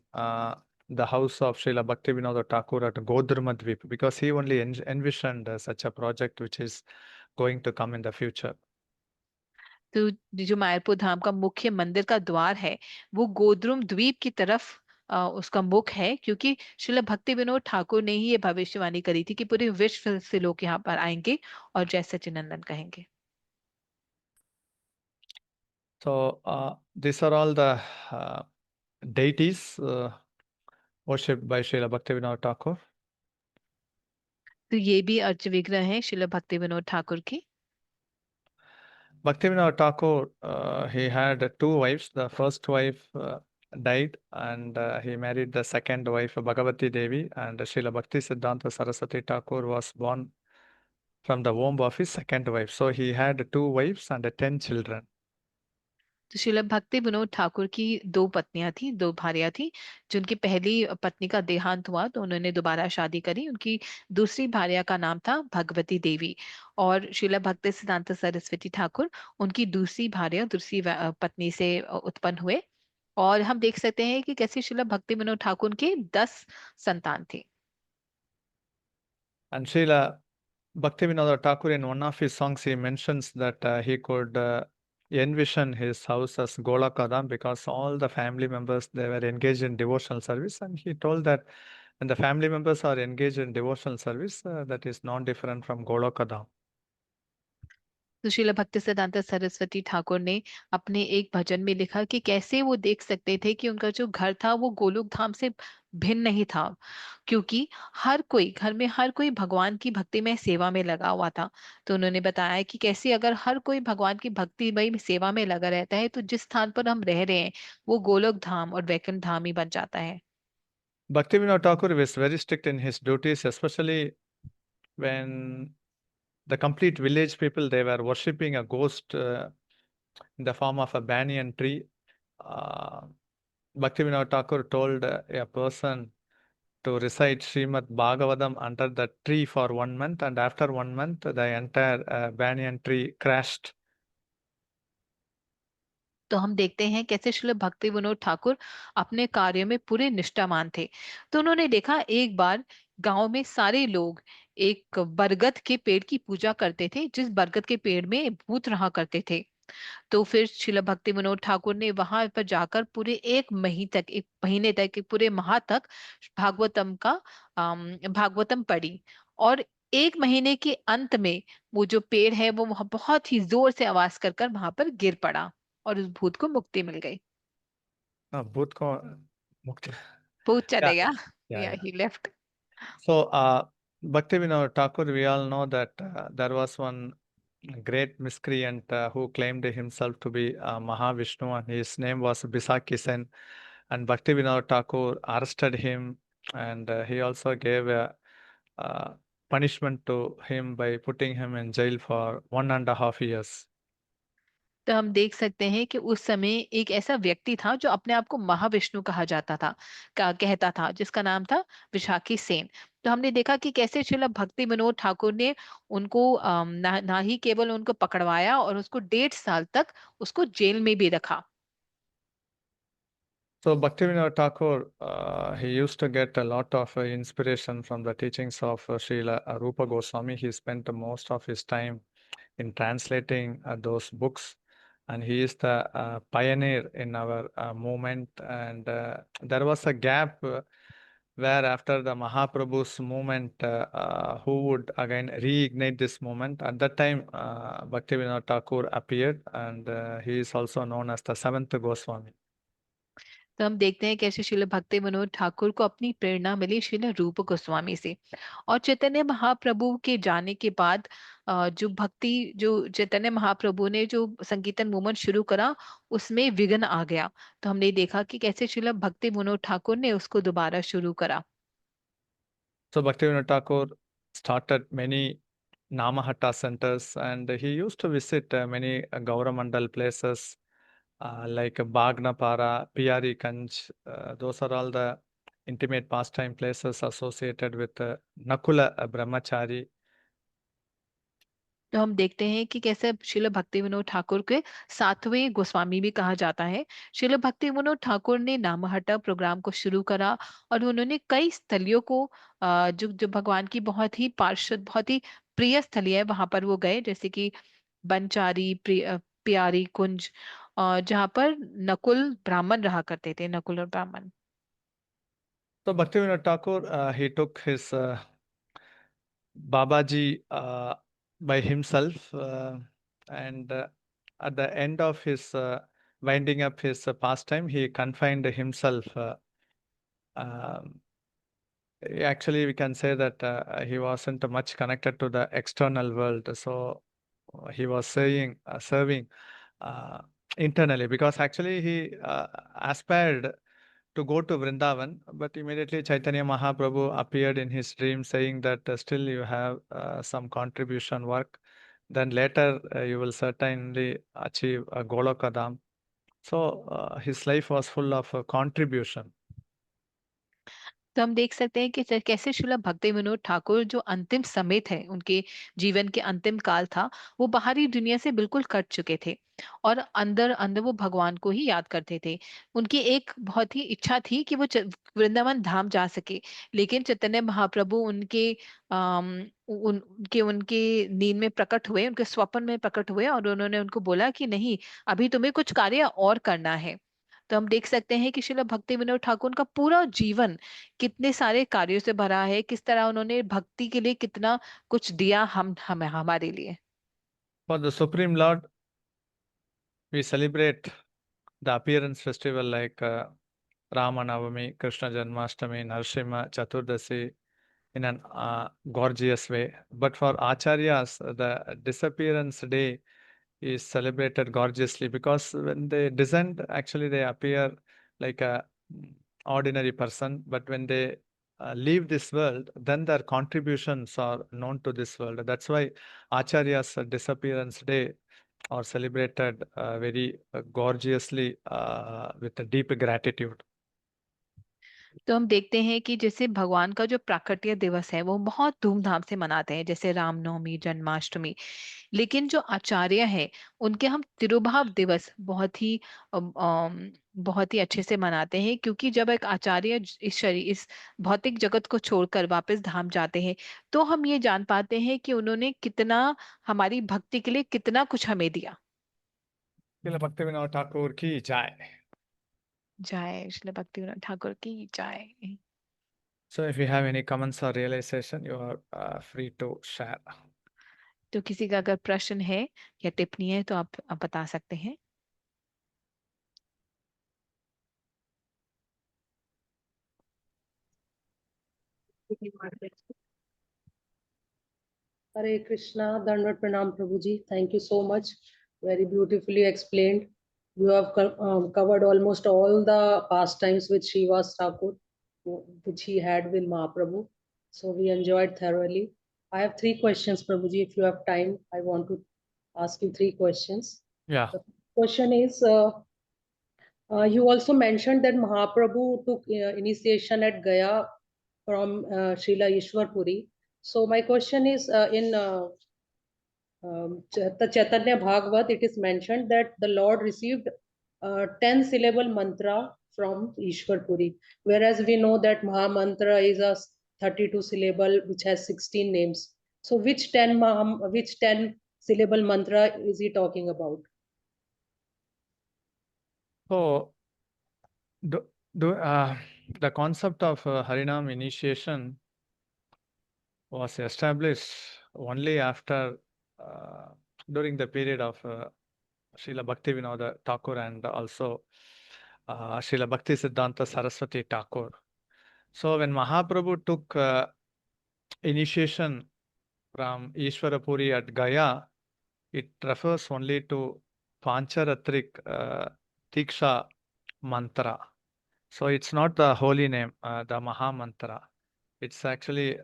the house of Srila Bhaktivinoda Thakur at Godrumadvip, because he only envisioned such a project which is going to come in the future. तो जो मायापुर धाम का मुख्य मंदिर का द्वार है वो गोद्रुम द्वीप की तरफ उसका मुख है, क्योंकि श्रील भक्ति विनोद ठाकुर ने ही ये भविष्यवाणी करी थी कि पूरे विश्व से लोग यहाँ पर आएंगे और जय सच्चिदानंद कहेंगे। So these are all the deities worshipped by Srila Bhaktivinoda Thakur. तो ये भी अर्च विग्रह है श्रील भक्ति विनोद ठाकुर की। Bhaktivinoda Thakur, he had two wives. The first wife died, and he married the second wife, Bhagavati Devi, and Srila Bhakti Siddhanta Saraswati Thakur was born from the womb of his second wife. So he had two wives and 10 children. तो श्रील भक्ति विनोद ठाकुर की दो पत्नियां थी, दो भार्या थी। जिनकी पहली पत्नी का देहांत हुआ तो उन्होंने दोबारा शादी करी। उनकी दूसरी भार्या का नाम था भगवती देवी, और श्रील भक्ति सिद्धांत सरस्वती ठाकुर उनकी दूसरी भार्या, दूसरी पत्नी से उत्पन्न हुए। और हम देख सकते हैं कि कैसे श्रील भक्ति विनोद ठाकुर के 10 संतान थे। And Srila Bhaktivinoda Thakur, in one of his songs, he mentions that he could envision his house as Golakadam because all the family members, they were engaged in devotional service, and he told that when the family members are engaged in devotional service, that is not different from Golakadam. तो श्रील भक्ति सिद्धांत सरस्वती ठाकुर ने अपने एक भजन में लिखा कि कैसे वो देख सकते थे कि उनका जो घर था वो गोलोक धाम से भिन्न नहीं था, क्योंकि हर कोई घर में, हर कोई भगवान की भक्ति में सेवा में लगा हुआ था। तो उन्होंने बताया कि कैसे अगर हर कोई भगवान की भक्ति में सेवा में लगा रहता है तो जिस स्थान पर हम रह रहे हैं वो गोलोक धाम और वैकुंठ धाम ही बन जाता है। Bhaktivinoda Thakur was very strict in his duties, especially when the complete village people, they were worshipping a ghost in the form of a banyan tree. Bhaktivinoda Thakur told a person to recite Srimad Bhagavatam under the tree for 1 month, and after 1 month, the entire banyan tree crashed. तो हम देखते हैं कैसे श्रील भक्ति विनोद ठाकुर अपने कार्य में पूरे निष्ठावान थे। तो उन्होंने देखा एक बार गांव में सारे लोग एक बरगद के पेड़ की पूजा करते थे, जिस बरगद के पेड़ में भूत रहा करते थे। तो फिर श्रील भक्ति विनोद ठाकुर ने वहां पर जाकर पूरे एक महीने तक, एक पूरे माह तक भागवतम का भागवतम पढ़ी। और एक महीने के अंत में वो जो पेड़ है वो वहां बहुत ही जोर से आवाज कर वहां पर गिर पड़ा और उस भूत को मुक्ति मिल गई। Bhut ko mukti. भूत चले Yeah, गया। yeah, या yeah. He left. So, Bhaktivinoda Thakur, we all know that there was one great miscreant who claimed himself to be Mahavishnu, and his name was Bisaki Sen. And Bhaktivinoda Thakur arrested him, and he also gave a punishment to him by putting him in jail for 1.5 years. तो हम देख सकते हैं कि उस समय एक ऐसा व्यक्ति था जो अपने आप को महाविष्णु कहा जाता था, कहता था, जिसका नाम था विशाखी सेन। तो हमने देखा कि कैसे श्रील भक्ति विनोद ठाकुर ने उनको ना ही केवल उनको पकड़वाया और उसको 1.5 साल तक उसको जेल में भी रखा। So Bhaktivinoda Thakur, he used to get a lot of inspiration from the teachings of Srila Rupa Goswami. He spent most of his time in translating those books, and he is the pioneer in our movement. And there was a gap where after the Mahaprabhu's movement, who would again reignite this movement? At that time, Bhaktivinoda Thakur appeared, and he is also known as the seventh Goswami. तो हम देखते हैं कैसे श्रील भक्ति विनोद ठाकुर को अपनी प्रेरणा मिली श्रील रूप गोस्वामी से। और चैतन्य महाप्रभु के जाने के बाद जो चैतन्य महाप्रभु ने जो संकीर्तन मूवमेंट शुरू करा उसमें विघ्न आ गया। तो हमने देखा कि कैसे श्रील भक्ति विनोद ठाकुर ने उसको दोबारा शुरू करा। So Bhaktivinoda Thakur started many Namahatta centers, and he used to visit many Gauramandal places like Bhagnapara, Piyari Kanj. Those are all the intimate pastime places associated with Nakula Brahmachari. तो हम देखते हैं कि कैसे श्रील भक्ति विनोद ठाकुर के सातवें गोस्वामी भी कहा जाता है। श्रील भक्ति विनोद ठाकुर ने नामहट्टा प्रोग्राम को शुरू करा और उन्होंने कई स्थलियों को जो जो भगवान की बहुत ही पार्षद, बहुत ही प्रिय स्थली है, वहां पर वो गए, जैसे कि बनचारी, प्यारी कुंज, जहाँ पर नकुल ब्राह्मण रहा करते थे, नकुल और ब्राह्मण। So Bhaktivinoda Thakur, he took his Babaji by himself, and at the end of his winding up his pastime, he confined himself. Um, Actually, we can say that he wasn't much connected to the external world, so he was serving uh, internally, because actually he aspired to go to Vrindavan, but immediately Chaitanya Mahaprabhu appeared in his dream saying that still you have some contribution work. Then later you will certainly achieve Golokadam. So his life was full of contribution. तो हम देख सकते हैं कि कैसे श्रील भक्ति विनोद ठाकुर जो अंतिम समय थे, उनके जीवन के अंतिम काल था, वो बाहरी दुनिया से बिल्कुल कट चुके थे और अंदर अंदर वो भगवान को ही याद करते थे। उनकी एक बहुत ही इच्छा थी कि वो वृंदावन धाम जा सके, लेकिन चैतन्य महाप्रभु उनके उनके नींद में प्रकट हुए, उनके स्वप्न में प्रकट हुए और उन्होंने उनको बोला कि नहीं, अभी तुम्हें कुछ कार्य और करना है। तो हम देख सकते हैं कि श्रील भक्ति विनोद ठाकुर का पूरा जीवन कितने सारे कार्यों से भरा है, किस तरह उन्होंने भक्ति के लिए कितना कुछ दिया हमें, हमारे लिए। For the Supreme Lord, we celebrate the appearance festival like Rama Navami, Krishna Janmashtami, Narasimha Chaturdasi in an gorgeous way. But for Acharyas, the disappearance day is celebrated gorgeously, because when they descend, actually they appear like a ordinary person, but when they leave this world, then their contributions are known to this world. That's why Acharya's disappearance day are celebrated very gorgeously with a deep gratitude. तो हम देखते हैं कि जैसे भगवान का जो प्राकट्य दिवस है वो बहुत धूमधाम से मनाते हैं, जैसे रामनवमी, जन्माष्टमी। लेकिन जो आचार्य है, उनके हम तिरुभाव दिवस बहुत ही अच्छे से मनाते हैं, क्योंकि जब एक आचार्य इस शरीर, इस भौतिक जगत को छोड़कर वापस धाम जाते हैं, तो हम ये जान पाते हैं कि उन्होंने कितना हमारी भक्ति के लिए कितना कुछ हमें दिया। Srila Bhaktivinoda Thakur ki jai. जय श्री भक्ति विनोद ठाकुर की जय। So if you have any comments or realization, you are free to share. तो किसी का अगर प्रश्न है या टिप्पणी है तो आप बता सकते हैं। Hare Krishna, Dandavat Pranam Prabhuji. Thank you so much. Very beautifully explained. You have covered almost all the pastimes with Srivas Thakur, which he had with Mahaprabhu. So we enjoyed thoroughly. I have 3 questions, Prabhuji. If you have time, I want to ask you 3 questions. Yeah. The question is, you also mentioned that Mahaprabhu took initiation at Gaya from Srila Ishwar Puri. So my question is, in the Chaitanya Bhagavat, it is mentioned that the Lord received 10-syllable mantra from Ishwar Puri, whereas we know that Maha Mantra is a 32-syllable which has 16 names. So which 10-syllable mantra is he talking about? So the concept of Harinam initiation was established only after during the period of Srila Bhaktivinoda Thakur and also Srila Bhakti Siddhanta Saraswati Thakur. So when Mahaprabhu took initiation from Ishwarapuri at Gaya, it refers only to Pancharatrik Tiksha mantra. So it's not the holy name, the Maha mantra. It's actually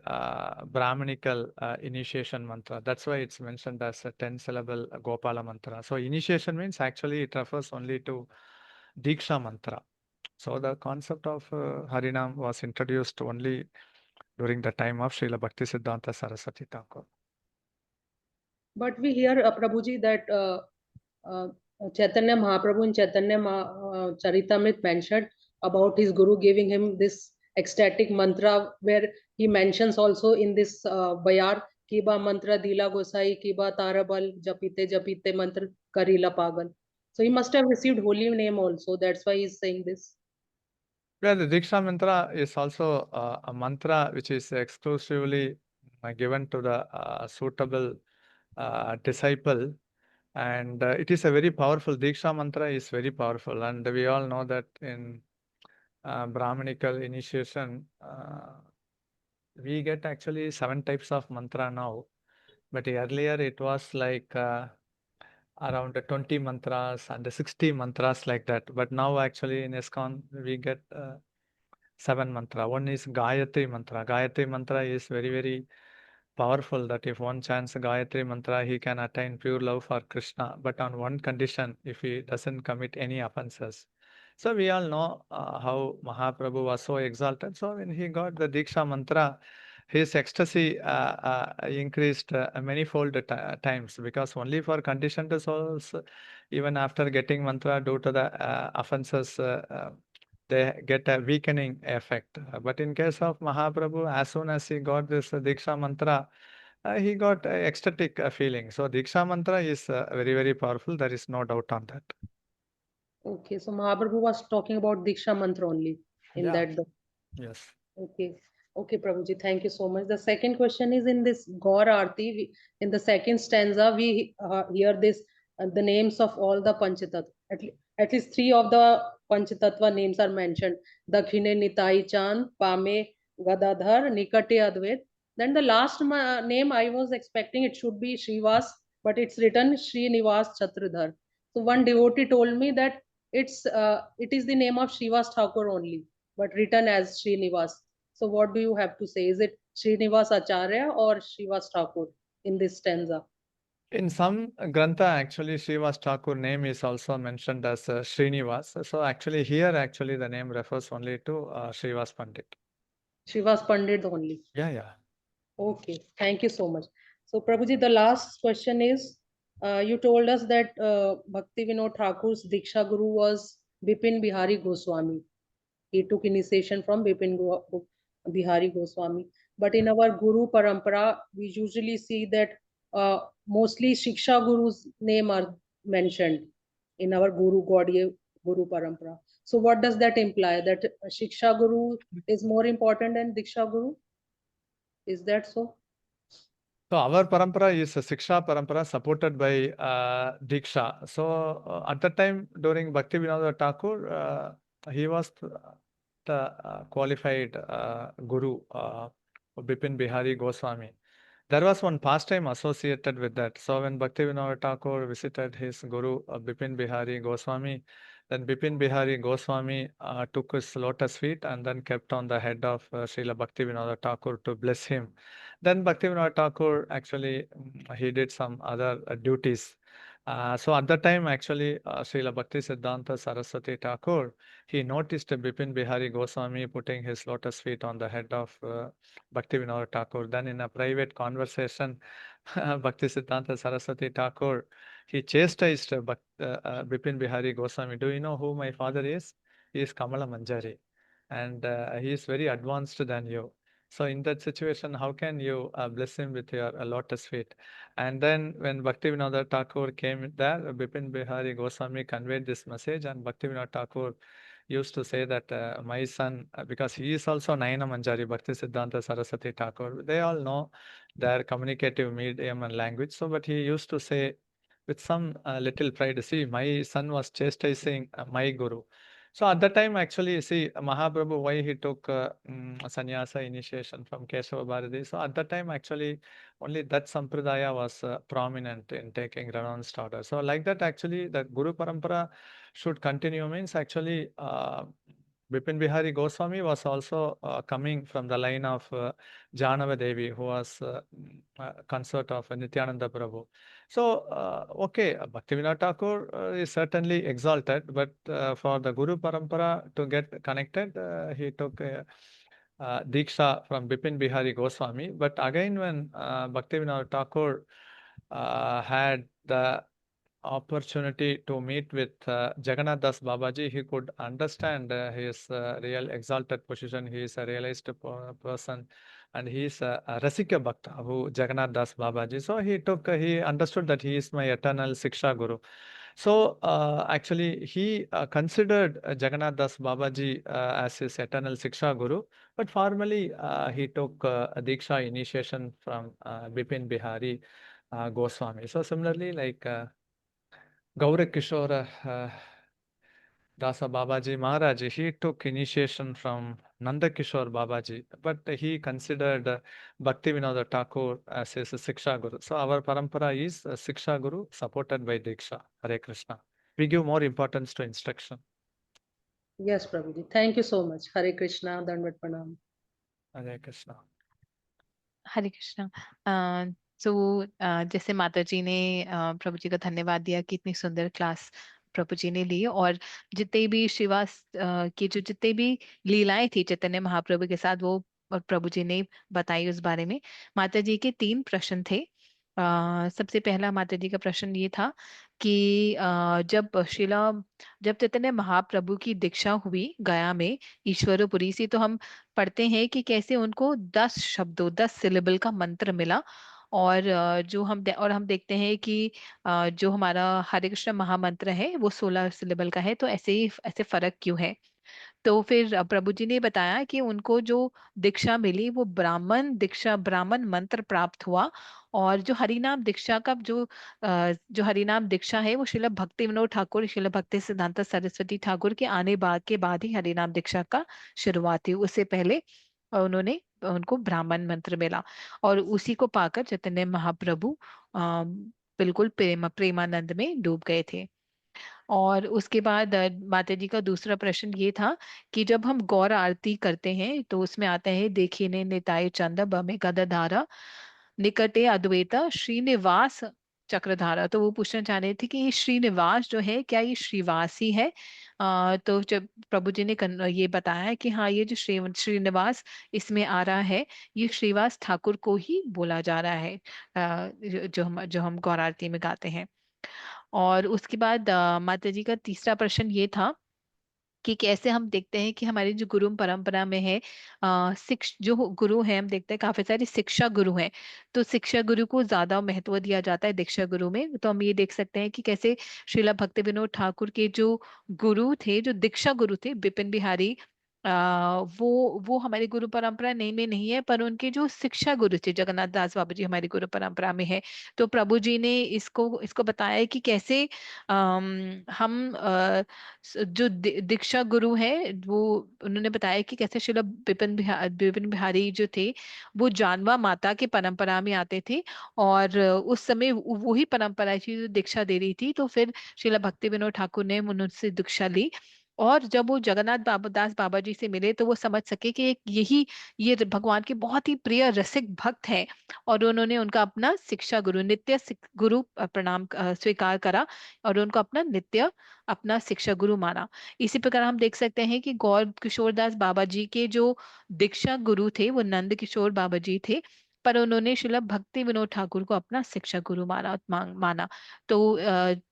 Brahmanical initiation mantra. That's why it's mentioned as a 10-syllable Gopala mantra. So initiation means actually it refers only to Diksha mantra. So the concept of Harinam was introduced only during the time of Srila Bhakti Siddhanta Saraswati Thakur. But we hear, Prabhuji, that Chaitanya Mahaprabhu in Chaitanya Charitamrita mentioned about his guru giving him this ecstatic mantra, where he mentions also in this Bayar, Kiba mantra dila gosai, Kiba tarabal, japite japite mantra karila pagal. So he must have received holy name also. That's why he's saying this. Yeah, the Diksha mantra is also a mantra which is exclusively given to the suitable disciple, and it is a very powerful. Diksha mantra is very powerful, and we all know that in Brahminical initiation, we get actually 7 types of mantra now, but earlier it was like around 20 mantras and 60 mantras like that. But now actually in ISKCON we get 7 mantra. One is Gayatri mantra. Gayatri mantra is very, very powerful, that if one chants Gayatri mantra, he can attain pure love for Krishna, but on one condition, if he doesn't commit any offenses. So we all know how Mahaprabhu was so exalted. So when he got the Diksha mantra, his ecstasy increased manifold times, because only for conditioned souls, even after getting mantra, due to the offenses, they get a weakening effect. But in case of Mahaprabhu, as soon as he got this Diksha mantra, he got ecstatic feeling. So Diksha mantra is very, very powerful. There is no doubt on that. Okay, so Mahaprabhu was talking about Diksha mantra only in Yeah. that. Yes. Okay. Okay, Prabhuji, thank you so much. The second question is in this Gaur Aarti, in the second stanza, we hear this, the names of all the Panchatattva. At least 3 of the Panchatattva names are mentioned. Dakhine Nitai Chand, Pame Gadadhar, Nikate Advait. Then the last name I was expecting it should be Srivas, but it's written Srinivas Chatradhar. So one devotee told me that it is the name of Srivas Thakur only, but written as Srinivas. So what do you have to say? Is it Srinivas Acharya or Srivas Thakur in this stanza? In some grantha, actually, Srivas Thakur name is also mentioned as Srinivas. So actually here, actually the name refers only to Srivas Pandit. Srivas Pandit only. Yeah. Okay, thank you so much. So Prabhuji, the last question is, you told us that Bhakti Vinod Thakur's Diksha Guru was Bipin Bihari Goswami. He took initiation from Bihari Goswami. But in our Guru Parampara, we usually see that mostly Shiksha Guru's name are mentioned in our Gaudiya Guru Parampara. So what does that imply? That Shiksha Guru is more important than Diksha Guru? Is that so? So our parampara is a Siksha parampara supported by Diksha. So at that time during Bhakti Vinod Thakur, he was the qualified guru, Bipin Bihari Goswami. There was one pastime associated with that. So when Bhakti Vinod Thakur visited his guru, Bipin Bihari Goswami, then Bipin Bihari Goswami took his lotus feet and then kept on the head of Srila Bhakti Vinod Thakur to bless him. Then Bhakti Vinod Thakur actually he did some other duties. So at that time, actually, Srila Bhakti Siddhanta Saraswati Thakur, he noticed Bipin Bihari Goswami putting his lotus feet on the head of Bhakti Vinod Thakur. Then in a private conversation, Bhakti Siddhanta Saraswati Thakur, he chastised Bipin Bihari Goswami. Do you know who my father is? He is Kamala Manjari, and he is very advanced than you. So in that situation, how can you bless him with your lotus feet? And then when Bhakti Vinod Thakur came there, Bipin Bihari Goswami conveyed this message, and Bhakti Vinod Thakur used to say that my son, because he is also Nayana Manjari, Bhakti Siddhanta Saraswati Thakur, they all know their communicative medium and language. So, but he used to say with some little pride, see, my son was chastising my guru. So at that time, actually, see, Mahaprabhu, why he took sannyasa initiation from Kesava Bharati. So at that time, actually, only that sampradaya was prominent in taking renounced order. So like that, actually, the Guru Parampara should continue means actually Bipin Bihari Goswami was also coming from the line of Janava Devi, who was consort of Nityananda Prabhu. So, okay, Bhaktivinoda Thakur is certainly exalted, but for the Guru Parampara to get connected, he took Diksha from Bipin Bihari Goswami. But again, when Bhaktivinoda Thakur had the opportunity to meet with Jagannath Das Babaji, he could understand his real exalted position. He is a realized person, and he is a Rasika Bhakta who Jagannath Das Babaji. So he understood that he is my eternal Siksha Guru. So actually, he considered Jagannath Das Babaji as his eternal Siksha Guru, but formally he took Diksha initiation from Bipin Bihari Goswami. So similarly, like Gaura Kishora Dasa Babaji Maharaj, he took initiation from Nanda Kishore Babaji, but he considered Bhakti Vinod Thakur as his Siksha Guru. So our parampara is Siksha Guru supported by Diksha. Hare Krishna. We give more importance to instruction. Yes, Prabhuji. Thank you so much. Hare Krishna, Dandavat Pranam. Hare Krishna. हरे कृष्णा। तो जैसे माता जी ने प्रभु जी का धन्यवाद दिया कि इतनी सुंदर क्लास प्रभु जी ने ली, और जितने भी श्रीवास की जो जितने भी लीलाएं थी चैतन्य महाप्रभु के साथ वो और प्रभु जी ने बताई उस बारे में। माता जी के 3 प्रश्न थे। सबसे पहला माता जी का प्रश्न ये था कि जब चैतन्य महाप्रभु की दीक्षा हुई गया में ईश्वरपुरी से, तो हम पढ़ते हैं कि कैसे उनको 10 शब्दों 10 सिलेबल का मंत्र मिला, और हम देखते हैं कि जो हमारा हरे कृष्ण महामंत्र है वो 16 सिलेबल का है। तो ऐसे फर्क क्यों है? तो फिर प्रभु जी ने बताया कि उनको जो दीक्षा मिली वो ब्राह्मण दीक्षा, ब्राह्मण मंत्र प्राप्त हुआ, और जो हरिनाम दीक्षा का जो हरिनाम दीक्षा है वो श्रील भक्ति विनोद ठाकुर, श्रील भक्ति सिद्धांत सरस्वती ठाकुर के आने के बाद ही हरिनाम दीक्षा का शुरुआत हुई। उससे पहले उनको ब्राह्मण मंत्र मिला, और उसी को पाकर चैतन्य महाप्रभु बिल्कुल प्रेमानंद में डूब गए थे। और उसके बाद माता जी का दूसरा प्रश्न ये था कि जब हम गौर आरती करते हैं तो उसमें आता है देखिए ने निताय चंद बमे गदाधारा निकटे अद्वैता श्रीनिवास चक्रधारा। तो वो पूछना चाह रहे थे कि ये श्रीनिवास जो है क्या ये श्रीवास ही है? तो जब प्रभु जी ने ये बताया कि हाँ ये जो श्रीनिवास इसमें आ रहा है ये श्रीवास ठाकुर को ही बोला जा रहा है, जो हम गौर आरती में गाते हैं। और उसके बाद माता जी का तीसरा प्रश्न ये था कि कैसे हम देखते हैं कि हमारी जो गुरु परंपरा में है जो गुरु हैं, हम देखते हैं काफी सारे शिक्षा गुरु हैं, तो शिक्षा गुरु को ज्यादा महत्व दिया जाता है दीक्षा गुरु में। तो हम ये देख सकते हैं कि कैसे श्रीला भक्ति विनोद ठाकुर के जो गुरु थे, जो दीक्षा गुरु थे बिपिन बिहारी, वो हमारी गुरु परंपरा नहीं है, पर उनके जो शिक्षा गुरु थे जगन्नाथ दास बाबा जी हमारी गुरु परंपरा में है। तो प्रभु जी ने इसको बताया है कि कैसे हम जो दीक्षा गुरु है वो उन्होंने बताया कि कैसे श्रील बिपिन बिहारी जो थे वो जानवा माता के परंपरा में आते थे, और उस समय वो ही परंपरा थी जो दीक्षा दे रही थी। तो फिर श्रील भक्ति विनोद ठाकुर ने उनसे दीक्षा ली, और जब वो जगन्नाथ दास बाबा जी से मिले तो वो समझ सके कि ये भगवान के बहुत ही प्रिय रसिक भक्त हैं, और उन्होंने उनका अपना शिक्षा गुरु नित्य गुरु प्रणाम स्वीकार करा, और उनको अपना शिक्षा गुरु माना। इसी प्रकार हम देख सकते हैं कि गौर किशोर दास बाबा जी के जो दीक्षा गुरु थे वो नंद किशोर बाबा जी थे, पर उन्होंने श्रील भक्ति विनोद ठाकुर को अपना शिक्षा गुरु माना। तो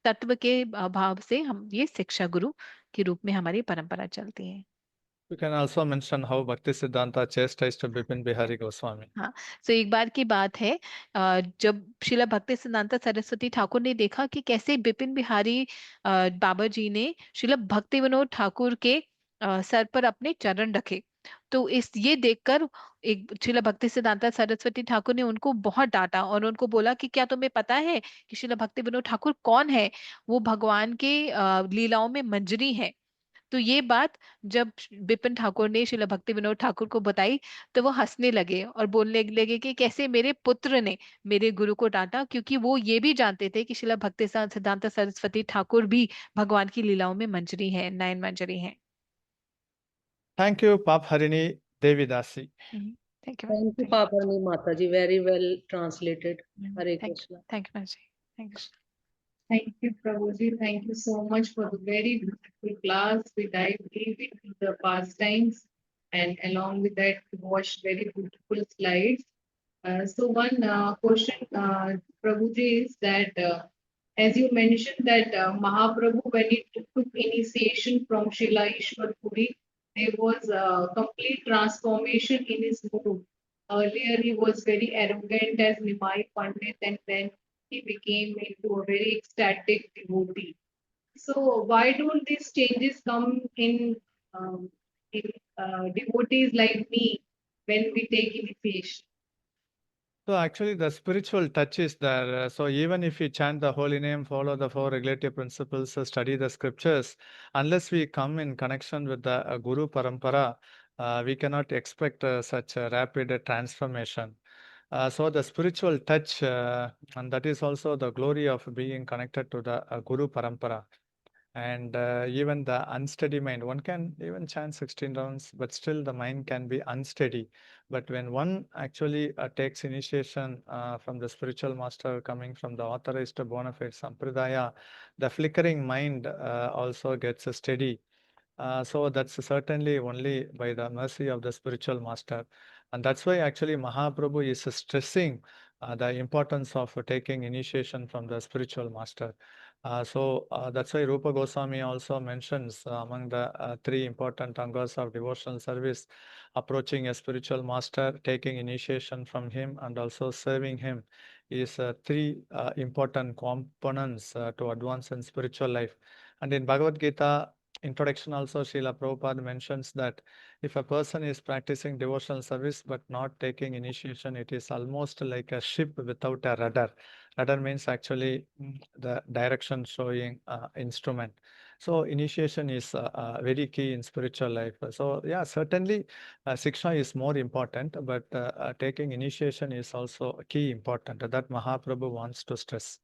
तत्व के भाव से हम ये शिक्षा गुरु के रूप में हमारी परंपरा चलती है। You can also mention how Bhakti Siddhanta chastised Bipin Bihari Goswami. हाँ, तो एक बार की बात है जब श्रीला भक्ति सिद्धांत सरस्वती ठाकुर ने देखा कि कैसे बिपिन बिहारी बाबा जी ने श्रीला भक्ति विनोद ठाकुर के सर पर अपने चरण रखे, तो ये देखकर एक श्रीला भक्ति सिद्धांत सरस्वती ठाकुर ने उनको बहुत डांटा, और उनको बोला कि क्या तुम्हें पता है कि श्रीला भक्ति विनोद ठाकुर कौन है? वो भगवान के लीलाओं में मंजरी है। तो ये बात जब बिपिन ठाकुर ने श्रील भक्ति विनोद ठाकुर को बताई तो वो हंसने लगे और बोलने लगे कि कैसे मेरे पुत्र ने मेरे गुरु को डांटा, क्योंकि वो ये भी जानते थे कि श्रील भक्ति सिद्धांत सरस्वती ठाकुर भी भगवान की लीलाओं में मंजरी है, नयन मंजरी है। Thank you, Pap Harini Devi Dasi. Thank you. Thank you, Paparni Mataji. Very well translated. Hare Krishna. Thank you, Mataji. Thank you. Thank you, Prabhuji. Thank you so much for the very beautiful class. We dived deep into the pastimes, and along with that, we watched very beautiful slides. So one question, Prabhuji, is that as you mentioned that Mahaprabhu, when he took initiation from Srila Ishwar Puri, there was a complete transformation in his mood. Earlier, he was very arrogant as Nimai Pandit, and then he became into a very ecstatic devotee. So why don't these changes come um, in devotees like me when we take initiation? So actually, the spiritual touch is there. So even if you chant the holy name, follow the four regulative principles, study the scriptures, unless we come in connection with the Guru Parampara, we cannot expect such a rapid transformation. So the spiritual touch, and that is also the glory of being connected to the Guru Parampara. And even the unsteady mind, one can even chant 16 rounds, but still the mind can be unsteady. But when one actually takes initiation from the spiritual master coming from the authorized bona fide sampradaya, the flickering mind also gets steady. So that's certainly only by the mercy of the spiritual master. And that's why actually Mahaprabhu is stressing the importance of taking initiation from the spiritual master. So that's why Rupa Goswami also mentions among the three important angas of devotional service, approaching a spiritual master, taking initiation from him, and also serving him is three important components to advance in spiritual life. And in Bhagavad Gita, introduction also, Srila Prabhupada mentions that if a person is practicing devotional service but not taking initiation, it is almost like a ship without a rudder. Rudder means actually the direction showing instrument. So initiation is very key in spiritual life. So yeah, certainly Siksha is more important, but taking initiation is also key important that Mahaprabhu wants to stress.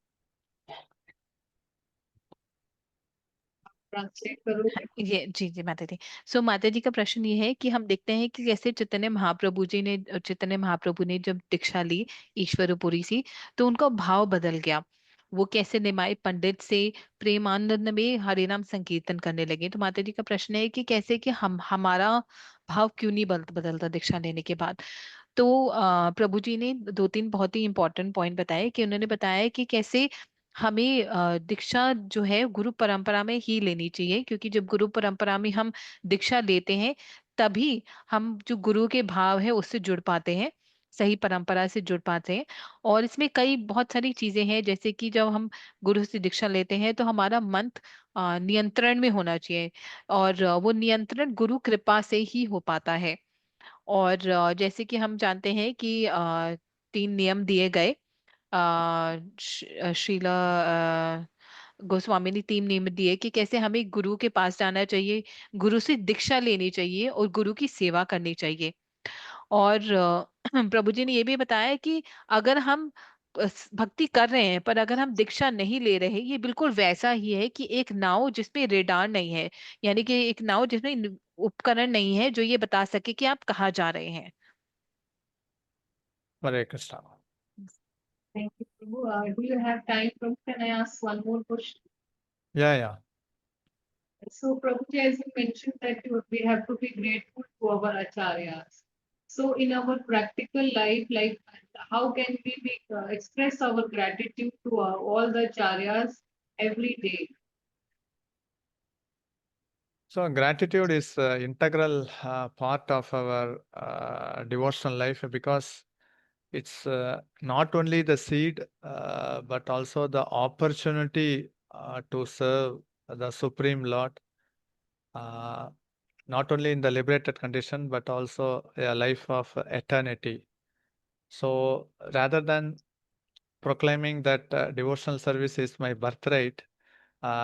Translate करोगे? ये जी माता जी। सो माता जी का प्रश्न ये है कि हम देखते हैं कि कैसे चैतन्य महाप्रभु ने जब दीक्षा ली ईश्वरपुरी से, तो उनका भाव बदल गया। वो कैसे निमाई पंडित से प्रेमानंद में हरे नाम संकीर्तन करने लगे। तो माता जी का प्रश्न है कि कैसे कि हमारा भाव क्यों नहीं बदलता दीक्षा लेने के बाद। तो प्रभु जी ने दो तीन बहुत ही इंपॉर्टेंट पॉइंट बताए कि उन्होंने बताया कि कैसे हमें दीक्षा जो है गुरु परंपरा में ही लेनी चाहिए, क्योंकि जब गुरु परंपरा में हम दीक्षा लेते हैं तभी हम जो गुरु के भाव है उससे जुड़ पाते हैं, सही परंपरा से जुड़ पाते हैं। और इसमें कई बहुत सारी चीजें हैं, जैसे कि जब हम गुरु से दीक्षा लेते हैं तो हमारा मन नियंत्रण में होना चाहिए, और वो नियंत्रण गुरु कृपा से ही हो पाता है। और जैसे कि हम जानते हैं कि तीन नियम दिए गए, श्रीला गोस्वामी ने तीन नियम दिए कि कैसे हमें गुरु के पास जाना चाहिए, गुरु से दीक्षा लेनी चाहिए और गुरु की सेवा करनी चाहिए। और प्रभु जी ने ये भी बताया कि अगर हम भक्ति कर रहे हैं पर अगर हम दीक्षा नहीं ले रहे, ये बिल्कुल वैसा ही है कि एक नाव जिसमें रेडार नहीं है, यानी कि एक नाव जिसमें उपकरण नहीं है जो ये बता सके कि आप कहाँ जा रहे हैं। Hare Krishna. Thank you, Prabhu. Do you have time, Prabhu? Can I ask one more question? Yeah. So, Prabhuji, as you mentioned that we have to be grateful to our acharyas. So, in our practical life, like how can we express our gratitude to all the acharyas every day? So gratitude is integral part of our devotional life, because it's not only the seed, but also the opportunity to serve the Supreme Lord, not only in the liberated condition, but also a life of eternity. So rather than proclaiming that devotional service is my birthright,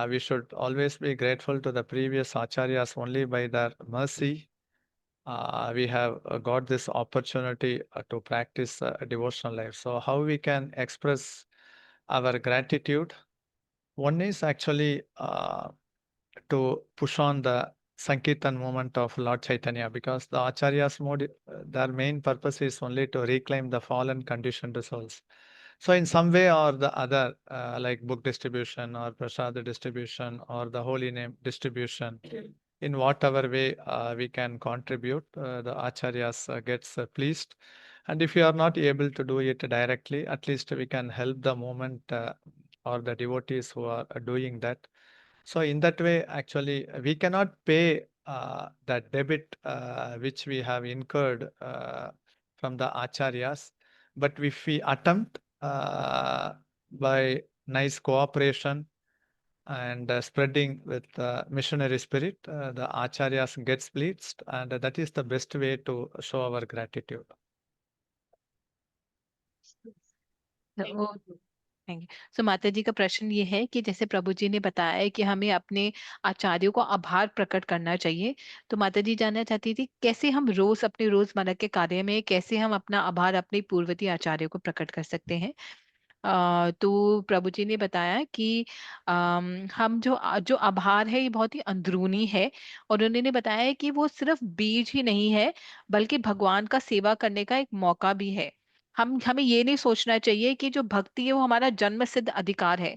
we should always be grateful to the previous acharyas. Only by their mercy we have got this opportunity to practice a devotional life. So how we can express our gratitude? One is actually to push on the Sankirtan movement of Lord Chaitanya, because the acharyas their main purpose is only to reclaim the fallen conditioned souls. So in some way or the other, like book distribution or prasad distribution or the holy name distribution, in whatever way we can contribute, the acharyas gets pleased. And if you are not able to do it directly, at least we can help the movement or the devotees who are doing that. So in that way, actually, we cannot pay that debit which we have incurred from the acharyas. But if we attempt by nice cooperation and spreading with missionary spirit, the acharyas gets pleased, and that is the best way to show our gratitude. तो thank you. सो माता जी का प्रश्न ये है कि जैसे प्रभु जी ने बताया है कि हमें अपने आचार्यों को आभार प्रकट करना चाहिए, तो माता जी जानना चाहती थी कैसे हम रोज अपने रोजमर्रा के कार्य में कैसे हम अपना आभार अपने पूर्ववर्ती आचार्यों को प्रकट कर सकते हैं। तो प्रभु जी ने बताया कि हम जो आभार है ये बहुत ही अंदरूनी है, और उन्होंने बताया है कि वो सिर्फ बीज ही नहीं है बल्कि भगवान का सेवा करने का एक मौका भी है। हमें ये नहीं सोचना चाहिए कि जो भक्ति है वो हमारा जन्म सिद्ध अधिकार है।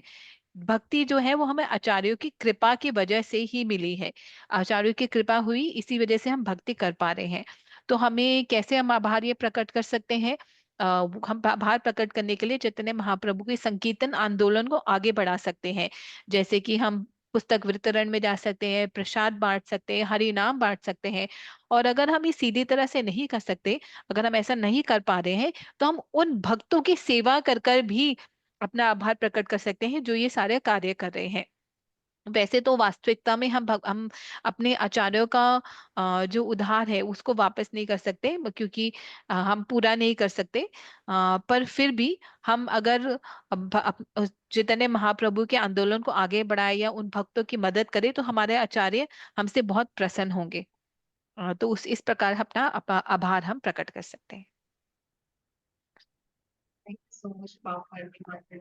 भक्ति जो है वो हमें आचार्यों की कृपा की वजह से ही मिली है। आचार्यों की कृपा हुई, इसी वजह से हम भक्ति कर पा रहे हैं। तो हमें कैसे हम आभार ये प्रकट कर सकते हैं? हम आभार प्रकट करने के लिए चैतन्य महाप्रभु के संकीर्तन आंदोलन को आगे बढ़ा सकते हैं। जैसे कि हम पुस्तक वितरण में जा सकते हैं, प्रसाद बांट सकते हैं, हरि नाम बांट सकते हैं। और अगर हम ये सीधी तरह से नहीं कर सकते, अगर हम ऐसा नहीं कर पा रहे हैं, तो हम उन भक्तों की सेवा कर कर भी अपना आभार प्रकट कर सकते हैं जो ये सारे कार्य कर रहे हैं। वैसे तो वास्तविकता में हम अपने आचार्यों का जो उधार है उसको वापस नहीं कर सकते, क्योंकि हम पूरा नहीं कर सकते। पर फिर भी हम अगर चैतन्य महाप्रभु के आंदोलन को आगे बढ़ाए या उन भक्तों की मदद करें तो हमारे आचार्य हमसे बहुत प्रसन्न होंगे। तो इस प्रकार अपना आभार हम प्रकट कर सकते हैं। Thank you so much, Mataji.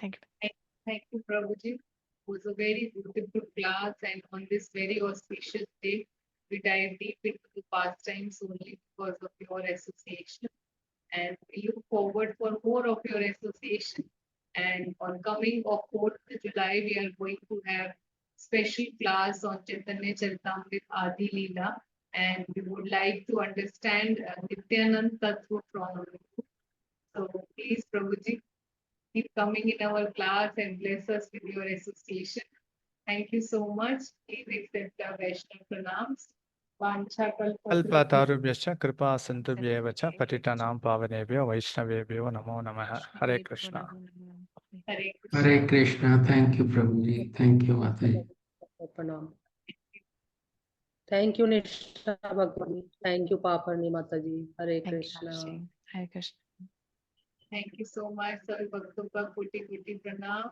Thank you. Thank you, Prabhuji. It was a very beautiful class, and on this very auspicious day, we dive deep into the pastimes only because of your association. And we look forward for more of your association. And on coming of 4th July, we are going to have special class on Chaitanya Charitamrita Adi Leela, and we would like to understand Nityanand Tattva from you. So please, Prabhuji, keep coming in our class and bless us with your association. Thank you so much. Please accept our Vaishnav pranams. Vancha अल्पतारुभ्यश्च कृपा सिन्धुभ्येव च पतितानां पावनेभ्यो वैष्णवेभ्यो नमो नमः। हरे Krishna. Hare Hare Krishna. Thank you, Prabhuji. Thank you, Mataji. Pranam. Thank you, Nishtha Bhagwani. Thank you, Paparni Mataji. Hare Krishna. Hare Krishna. Thank you so much, Sarv Bhakto ka koti koti pranam.